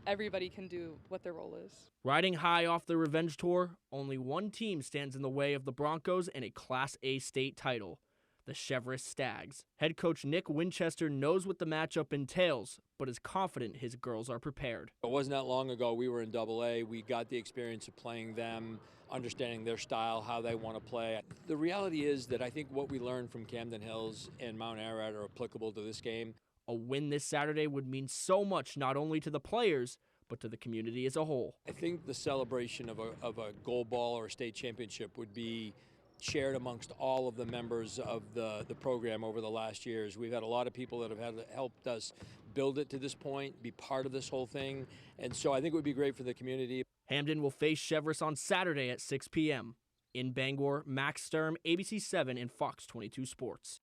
everybody can do what their role is. Riding high off the revenge tour, only one team stands in the way of the Broncos and a Class A state title, the Cheverus Stags. Head coach Nick Winchester knows what the matchup entails, but is confident his girls are prepared. It wasn't that long ago we were in AA. We got the experience of playing them, understanding their style, how they want to play. The reality is that I think what we learned from Camden Hills and Mount Ararat are applicable to this game. A win this Saturday would mean so much not only to the players, but to the community as a whole. I think the celebration of a gold ball or a state championship would be shared amongst all of the members of the program over the last years. We've had a lot of people that have helped us build it to this point, be part of this whole thing, and so I think it would be great for the community. Hampden will face Cheverus on Saturday at 6 p.m. In Bangor, Max Sturm, ABC 7 and Fox 22 Sports.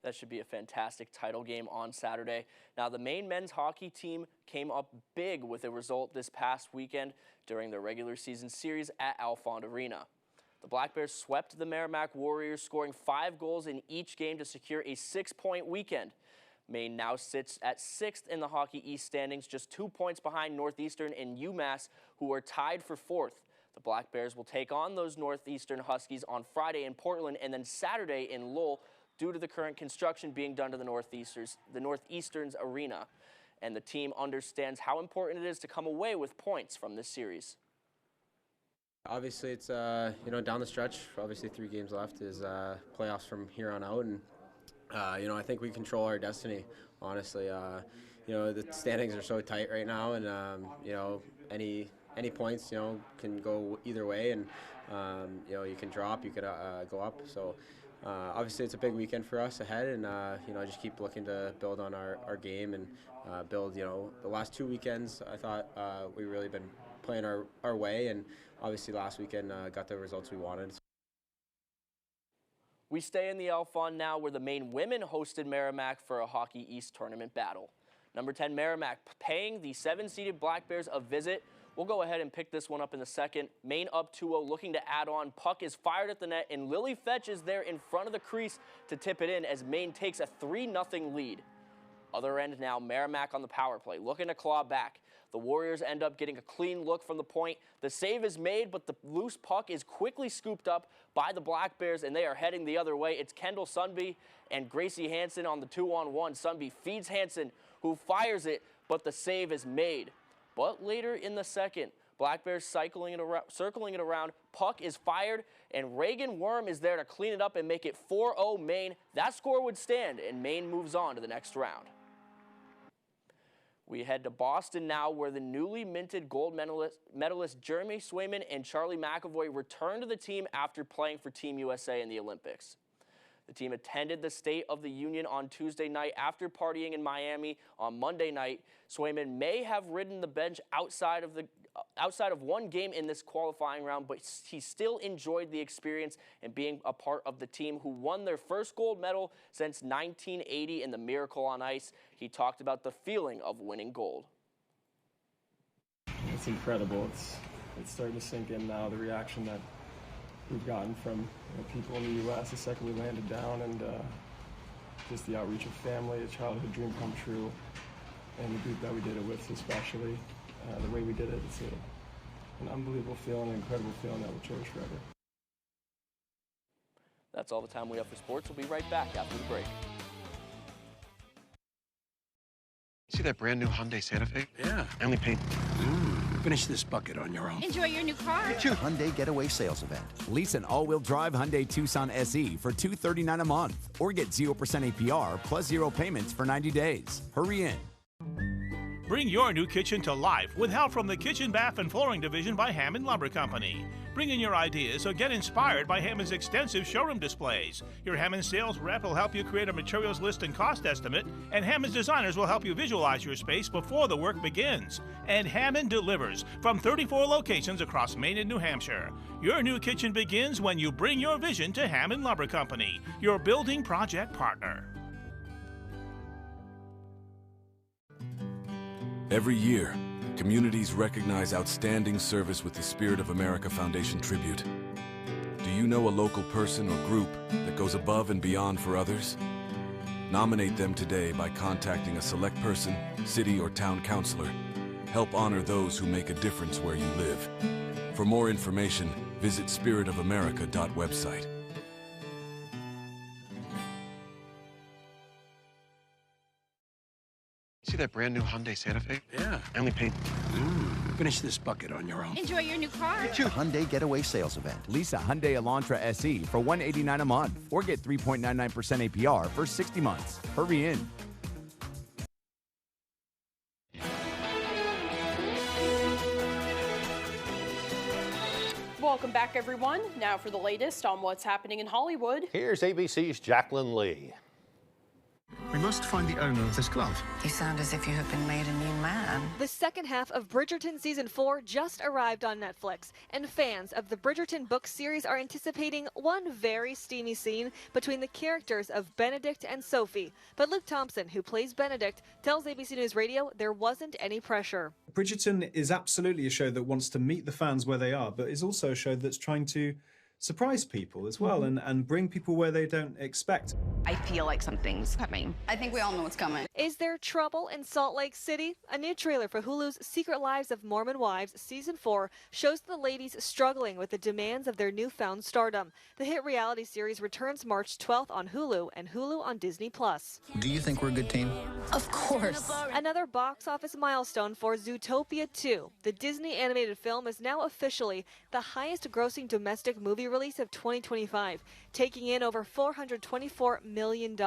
That should be a fantastic title game on Saturday. Now, the Maine men's hockey team came up big with a result this past weekend during their regular season series at Alfond Arena. The Black Bears swept the Merrimack Warriors, scoring 5 goals in each game to secure a 6-point weekend. Maine now sits at 6th in the Hockey East standings, just 2 points behind Northeastern and UMass, who are tied for 4th. The Black Bears will take on those Northeastern Huskies on Friday in Portland and then Saturday in Lowell, due to the current construction being done to the Northeastern's arena. And the team understands how important it is to come away with points from this series. Obviously, it's down the stretch. Obviously, 3 games left is playoffs from here on out, and I think we control our destiny. Honestly, the standings are so tight right now, and any points can go either way, and you can drop, you could go up. So. Obviously, it's a big weekend for us ahead, and just keep looking to build on our game and build. The last 2 weekends, I thought we really been playing our way, and obviously last weekend got the results we wanted. We stay in the Alfond now, where the Maine women hosted Merrimack for a Hockey East tournament battle. Number 10 Merrimack paying the 7-seeded Black Bears a visit. We'll go ahead and pick this one up in the second. Maine up 2-0, looking to add on. Puck is fired at the net, and Lily Fetch is there in front of the crease to tip it in as Maine takes a 3-0 lead. Other end now, Merrimack on the power play, looking to claw back. The Warriors end up getting a clean look from the point. The save is made, but the loose puck is quickly scooped up by the Black Bears, and they are heading the other way. It's Kendall Sunby and Gracie Hansen on the 2-on-1. Sunby feeds Hansen, who fires it, but the save is made. But later in the second, Black Bears circling it around, puck is fired, and Reagan Worm is there to clean it up and make it 4-0 Maine. That score would stand, and Maine moves on to the next round. We head to Boston now, where the newly minted gold medalist Jeremy Swayman and Charlie McAvoy return to the team after playing for Team USA in the Olympics. The team attended the State of the Union on Tuesday night after partying in Miami on Monday night. Swayman may have ridden the bench outside of outside of one game in this qualifying round, but he still enjoyed the experience and being a part of the team who won their first gold medal since 1980 in the Miracle on Ice. He talked about the feeling of winning gold. It's incredible. It's starting to sink in now, the reaction that we've gotten from people in the U.S. the second we landed down, and just the outreach of family, a childhood dream come true, and the group that we did it with especially. The way we did it, it's an unbelievable feeling, an incredible feeling that we'll cherish forever. That's all the time we have for sports. We'll be right back after the break. See that brand new Hyundai Santa Fe? Yeah. I only paid... Finish this bucket on your own. Enjoy your new car. Hyundai Getaway Sales Event. Lease an all-wheel drive Hyundai Tucson SE for $239 a month, or get 0% APR plus 0 payments for 90 days. Hurry in. Bring your new kitchen to life with help from the Kitchen, Bath, and Flooring Division by Hammond Lumber Company. Bring in your ideas or get inspired by Hammond's extensive showroom displays. Your Hammond sales rep will help you create a materials list and cost estimate, and Hammond's designers will help you visualize your space before the work begins. And Hammond delivers from 34 locations across Maine and New Hampshire. Your new kitchen begins when you bring your vision to Hammond Lumber Company, your building project partner. Every year, communities recognize outstanding service with the Spirit of America Foundation Tribute. Do you know a local person or group that goes above and beyond for others? Nominate them today by contacting a select person, city, or town councilor. Help honor those who make a difference where you live. For more information, visit spiritofamerica.website. See that brand new Hyundai Santa Fe? Yeah. I only paid... Finish this bucket on your own. Enjoy your new car. Hyundai Getaway Sales Event. Lease a Hyundai Elantra SE for $189 a month, or get 3.99% APR for 60 months. Hurry in. Welcome back, everyone. Now for the latest on what's happening in Hollywood. Here's ABC's Jacqueline Lee. We must find the owner of this glove. You sound as if you have been made a new man. The second half of Bridgerton Season 4 just arrived on Netflix, and fans of the Bridgerton book series are anticipating one very steamy scene between the characters of Benedict and Sophie. But Luke Thompson, who plays Benedict, tells ABC News Radio there wasn't any pressure. Bridgerton is absolutely a show that wants to meet the fans where they are, but is also a show that's trying to surprise people as well and bring people where they don't expect. I feel like something's coming. I think we all know what's coming. Is there trouble in Salt Lake City? A new trailer for Hulu's Secret Lives of Mormon Wives Season 4 shows the ladies struggling with the demands of their newfound stardom. The hit reality series returns March 12th on Hulu and Hulu on Disney+. Do you think we're a good team? Of course. Another box office milestone for Zootopia 2. The Disney animated film is now officially the highest grossing domestic movie release of 2025, taking in over $424 million.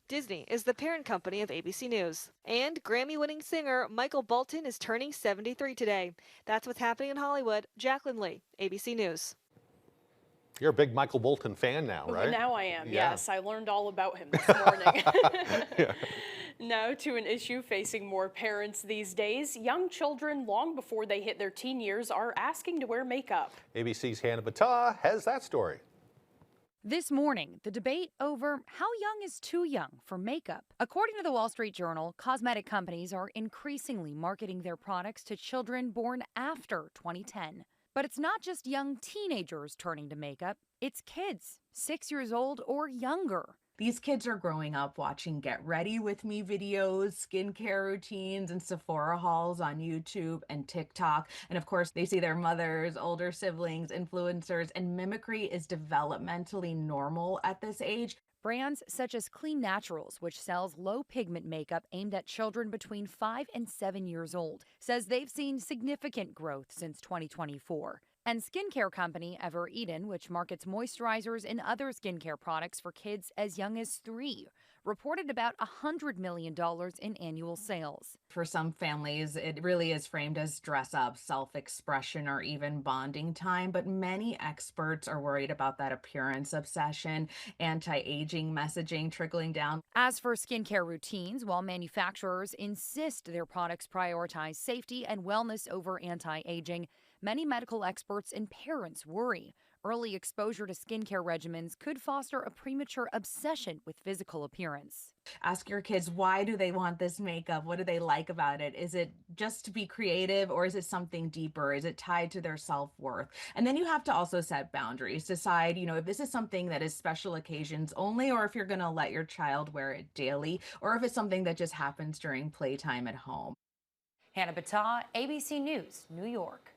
Disney is the parent company of ABC News. And Grammy-winning singer Michael Bolton is turning 73 today. That's what's happening in Hollywood. Jacqueline Lee, ABC News. You're a big Michael Bolton fan now, right? Now I am, Yeah. yes. I learned all about him this morning. Now to an issue facing more parents these days. Young children, long before they hit their teen years, are asking to wear makeup. ABC's Hannah Battah has that story. This morning, the debate over how young is too young for makeup. According to the Wall Street Journal, cosmetic companies are increasingly marketing their products to children born after 2010. But it's not just young teenagers turning to makeup, it's kids, 6 years old or younger. These kids are growing up watching Get Ready With Me videos, skincare routines, and Sephora hauls on YouTube and TikTok. And of course, they see their mothers, older siblings, influencers, and mimicry is developmentally normal at this age. Brands such as Clean Naturals, which sells low pigment makeup aimed at children between 5 and 7 years old, says they've seen significant growth since 2024. And skincare company Ever Eden, which markets moisturizers and other skincare products for kids as young as 3, reported about $100 million in annual sales. For some families, it really is framed as dress up, self-expression, or even bonding time. But many experts are worried about that appearance obsession, anti-aging messaging trickling down. As for skincare routines, while manufacturers insist their products prioritize safety and wellness over anti-aging, many medical experts and parents worry. Early exposure to skincare regimens could foster a premature obsession with physical appearance. Ask your kids, why do they want this makeup? What do they like about it? Is it just to be creative, or is it something deeper? Is it tied to their self-worth? And then you have to also set boundaries. Decide, if this is something that is special occasions only, or if you're going to let your child wear it daily, or if it's something that just happens during playtime at home. Hannah Battah, ABC News, New York.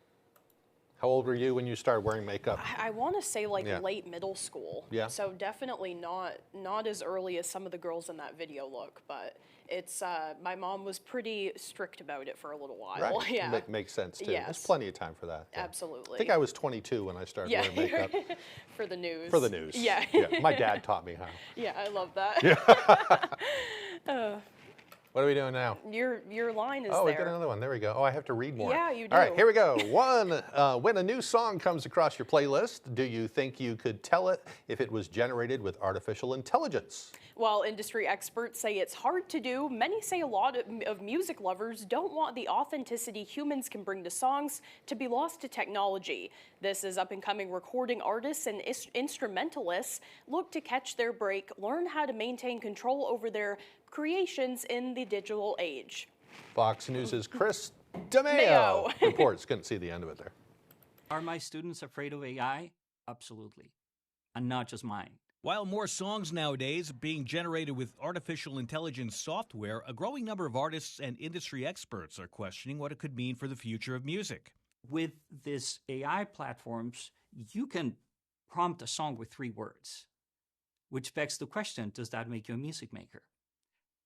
How old were you when you started wearing makeup? I want to say Yeah. late middle school. Yeah. So definitely not as early as some of the girls in that video look, but it's my mom was pretty strict about it for a little while. Right. Yeah. Makes sense too. Yes. There's plenty of time for that. Yeah. Absolutely. I think I was 22 when I started wearing makeup. For the news. For the news. Yeah. Yeah. My dad taught me how. Yeah, I love that. Yeah. What are we doing now? Your line is Oh, we there. got another one. There we go. Oh, I have to read more. Yeah, you do. All right, here we go. One, when a new song comes across your playlist, do you think you could tell it if it was generated with artificial intelligence? While industry experts say it's hard to do, many say a lot of music lovers don't want the authenticity humans can bring to songs to be lost to technology. This is up-and-coming recording artists and instrumentalists look to catch their break, learn how to maintain control over their creations in the digital age. Fox News' Chris DeMeo Mayo. reports. Couldn't see the end of it there. Are my students afraid of AI? Absolutely. And not just mine. While more songs nowadays are being generated with artificial intelligence software, a growing number of artists and industry experts are questioning what it could mean for the future of music. With this AI platforms, you can prompt a song with 3 words, which begs the question, does that make you a music maker?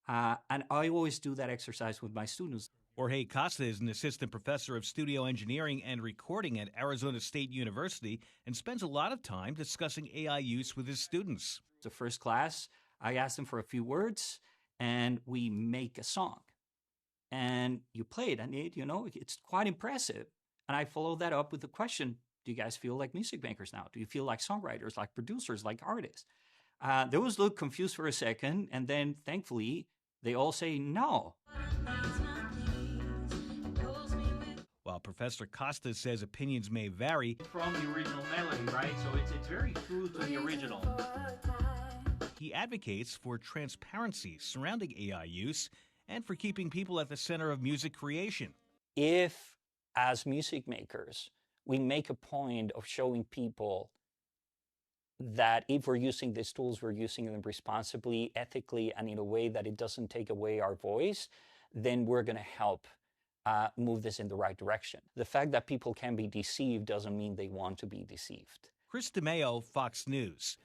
And I always do that exercise with my students. Jorge Costa is an assistant professor of studio engineering and recording at Arizona State University and spends a lot of time discussing AI use with his students. The first class, I asked them for a few words, and we make a song. And you play it, and it's quite impressive. And I follow that up with the question, do you guys feel like music makers now? Do you feel like songwriters, like producers, like artists? They always look confused for a second, and then thankfully, they all say no. While Professor Costa says opinions may vary, From the original melody, right? So it's very true to the original. he advocates for transparency surrounding AI use and for keeping people at the center of music creation. If, as music makers, we make a point of showing people that if we're using these tools, we're using them responsibly, ethically, and in a way that it doesn't take away our voice, then we're going to help move this in the right direction. The fact that people can be deceived doesn't mean they want to be deceived. Chris DeMeo, Fox News.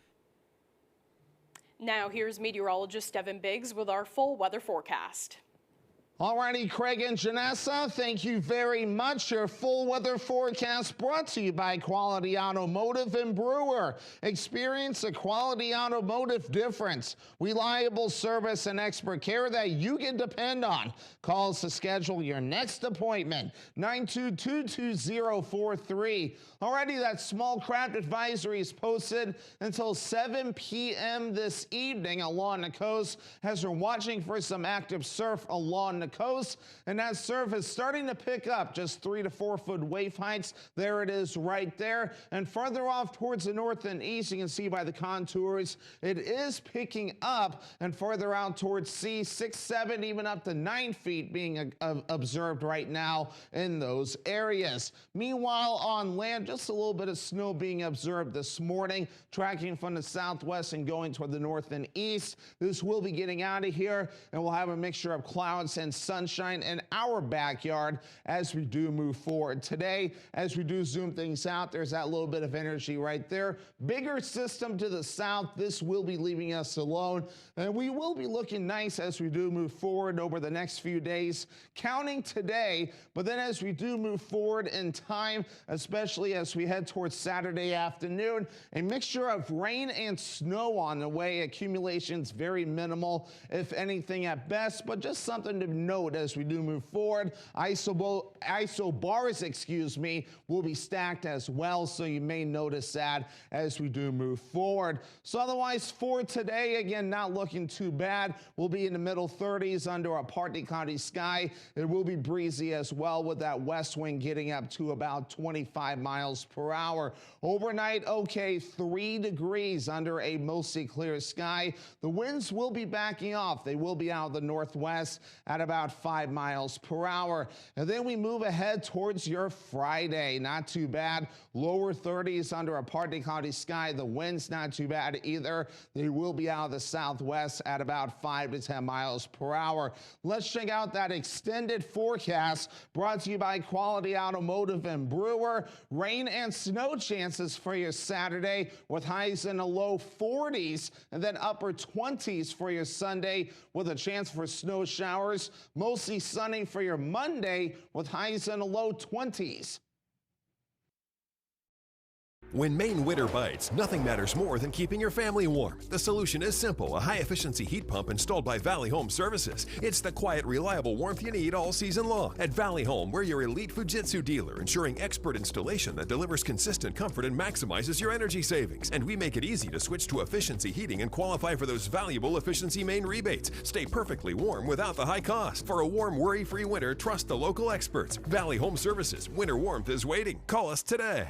Now here's meteorologist Devin Biggs with our full weather forecast. Alrighty, Craig and Janessa, thank you very much. Your full weather forecast brought to you by Quality Automotive and Brewer. Experience a Quality Automotive difference. Reliable service and expert care that you can depend on. Call us to schedule your next appointment, 922-2043. Already, that small craft advisory is posted until 7 p.m. this evening along the coast as we're watching for some active surf along the coast, and that surf is starting to pick up, just 3 to 4 foot wave heights. There it is right there, and farther off towards the north and east, you can see by the contours it is picking up, and farther out towards sea, 6, 7, even up to 9 feet being observed right now in those areas. Meanwhile, on land, just a little bit of snow being observed this morning, tracking from the southwest and going toward the north and east. This will be getting out of here, and we'll have a mixture of clouds and sunshine in our backyard as we do move forward. Today, as we do zoom things out, there's that little bit of energy right there. Bigger system to the south. This will be leaving us alone, and we will be looking nice as we do move forward over the next few days, counting today. But then as we do move forward in time, especially as we head towards Saturday afternoon, a mixture of rain and snow on the way. Accumulations very minimal, if anything at best, but just something to note as we do move forward. Isobars, excuse me, will be stacked as well, so you may notice that as we do move forward. So otherwise for today, again, not looking too bad. We'll be in the middle 30s under a partly cloudy sky. It will be breezy as well, with that west wind getting up to about 25 miles per hour. Overnight, okay, 3 degrees under a mostly clear sky. The winds will be backing off. They will be out of the northwest at about 5 miles per hour. And then we move ahead towards your Friday. Not too bad. Lower 30s under a partly cloudy sky. The winds not too bad either. They will be out of the southwest at about 5 to 10 miles per hour. Let's check out that extended forecast brought to you by Quality Automotive and Brewer. Rain and snow chances for your Saturday, with highs in the low 40s and then upper 20s for your Sunday, with a chance for snow showers. Mostly sunny for your Monday, with highs in the low 20s. When Maine winter bites, nothing matters more than keeping your family warm. The solution is simple: a high-efficiency heat pump installed by Valley Home Services. It's the quiet, reliable warmth you need all season long. At Valley Home, we're your elite Fujitsu dealer, ensuring expert installation that delivers consistent comfort and maximizes your energy savings. And we make it easy to switch to efficiency heating and qualify for those valuable Efficiency Maine rebates. Stay perfectly warm without the high cost. For a warm, worry-free winter, trust the local experts. Valley Home Services. Winter warmth is waiting. Call us today.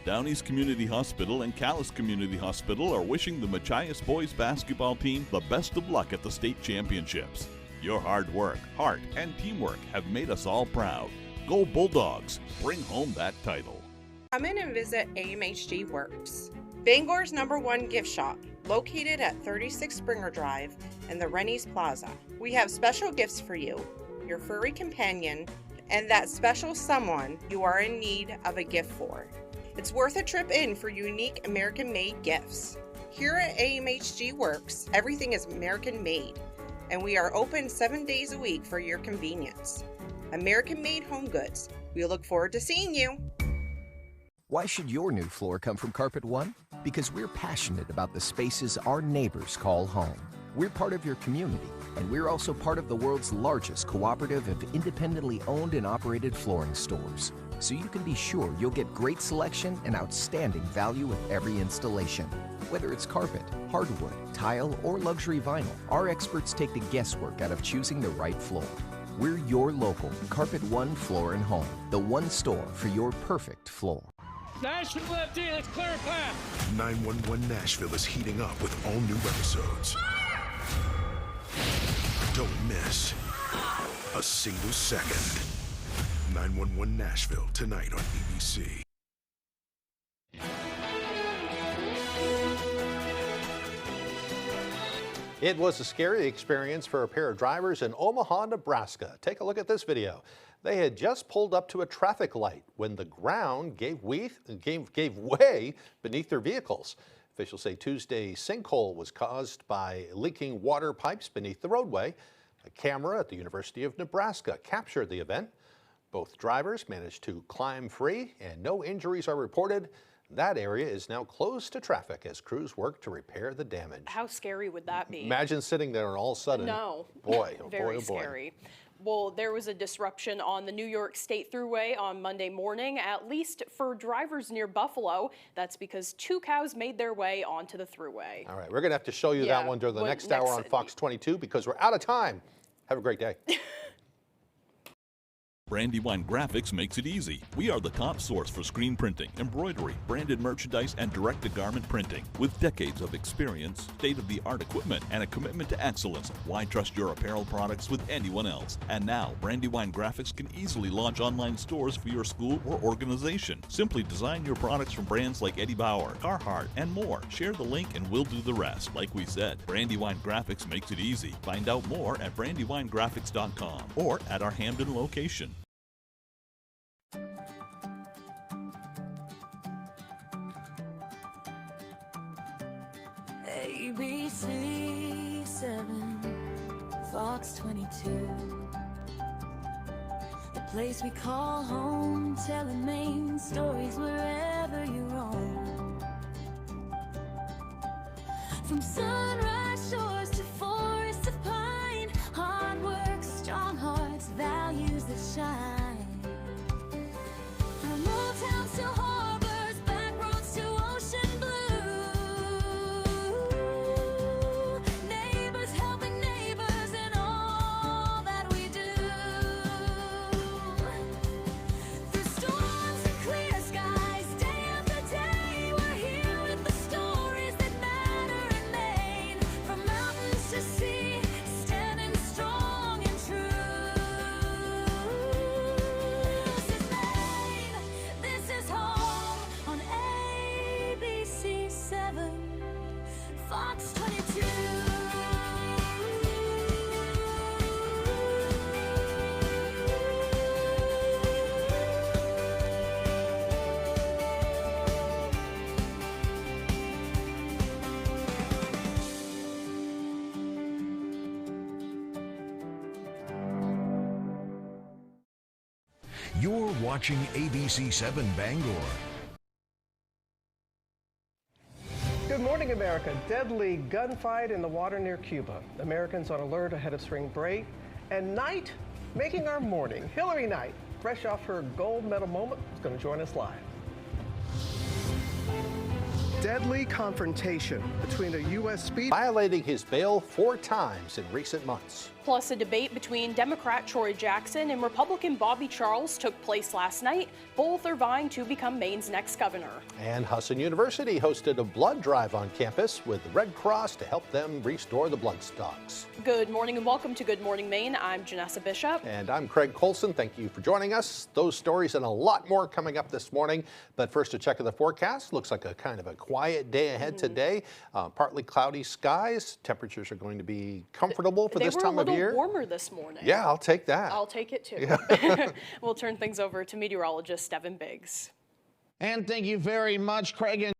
Downey's Community Hospital and Calais Community Hospital are wishing the Machias boys basketball team the best of luck at the state championships. Your hard work, heart, and teamwork have made us all proud. Go Bulldogs! Bring home that title. Come in and visit AMHG Works, Bangor's #1 gift shop, located at 36 Springer Drive in the Rennie's Plaza. We have special gifts for you, your furry companion, and that special someone you are in need of a gift for. It's worth a trip in for unique American-made gifts. Here at AMHG Works, everything is American-made, and we are open 7 days a week for your convenience. American-made home goods. We look forward to seeing you. Why should your new floor come from Carpet One? Because we're passionate about the spaces our neighbors call home. We're part of your community, and we're also part of the world's largest cooperative of independently owned and operated flooring stores. So you can be sure you'll get great selection and outstanding value with every installation. Whether it's carpet, hardwood, tile, or luxury vinyl, our experts take the guesswork out of choosing the right floor. We're your local Carpet One Floor and Home, the one store for your perfect floor. Nashville left in, let's clear a path. 911 Nashville is heating up with all new episodes. Don't miss a single second. 911 Nashville, tonight on BBC. It was a scary experience for a pair of drivers in Omaha, Nebraska. Take a look at this video. They had just pulled up to a traffic light when the ground gave way beneath their vehicles. Officials say Tuesday's sinkhole was caused by leaking water pipes beneath the roadway. A camera at the University of Nebraska captured the event. Both drivers managed to climb free and no injuries are reported. That area is now closed to traffic as crews work to repair the damage. How scary would that be? Imagine sitting there and all of a sudden, boy, oh Very boy, oh boy. scary. Well, there was a disruption on the New York State Thruway on Monday morning, at least for drivers near Buffalo. That's because 2 cows made their way onto the Thruway. All right, we're going to have to show you that one during the next hour on Fox 22 because we're out of time. Have a great day. Brandywine Graphics makes it easy. We are the top source for screen printing, embroidery, branded merchandise, and direct-to-garment printing. With decades of experience, state-of-the-art equipment, and a commitment to excellence, why trust your apparel products with anyone else? And now, Brandywine Graphics can easily launch online stores for your school or organization. Simply design your products from brands like Eddie Bauer, Carhartt, and more. Share the link and we'll do the rest. Like we said, Brandywine Graphics makes it easy. Find out more at brandywinegraphics.com or at our Hamden location. ABC 7, Fox 22. The place we call home, telling main stories wherever you roam. From sunrise shores to forests of pine, hard work, strong hearts, values that shine. From old towns to harbors, back roads to ocean blue. Neighbors helping neighbors in all that we do. Through storms and clear skies, day after day, we're here with the stories that matter in Maine. From mountains to sea, standing strong and true. This is Maine, this is home on ABC 7, Fox 22. You're watching ABC 7 Bangor. Good morning, America. Deadly gunfight in the water near Cuba. Americans on alert ahead of spring break. And night making our morning. Hillary Knight, fresh off her gold medal moment, is going to join us live. Deadly confrontation between a U.S. speed Violating his bail 4 times in recent months. Plus, a debate between Democrat Troy Jackson and Republican Bobby Charles took place last night. Both are vying to become Maine's next governor. And Husson University hosted a blood drive on campus with the Red Cross to help them restore the blood stocks. Good morning and welcome to Good Morning Maine. I'm Janessa Bishop. And I'm Craig Colson. Thank you for joining us. Those stories and a lot more coming up this morning. But first, a check of the forecast. Looks like a kind of a quiet day ahead today. Partly cloudy skies. Temperatures are going to be comfortable for this time of year. Warmer this morning. Yeah, I'll take that. I'll take it too. Yeah. We'll turn things over to meteorologist Devin Biggs. And thank you very much, Craig.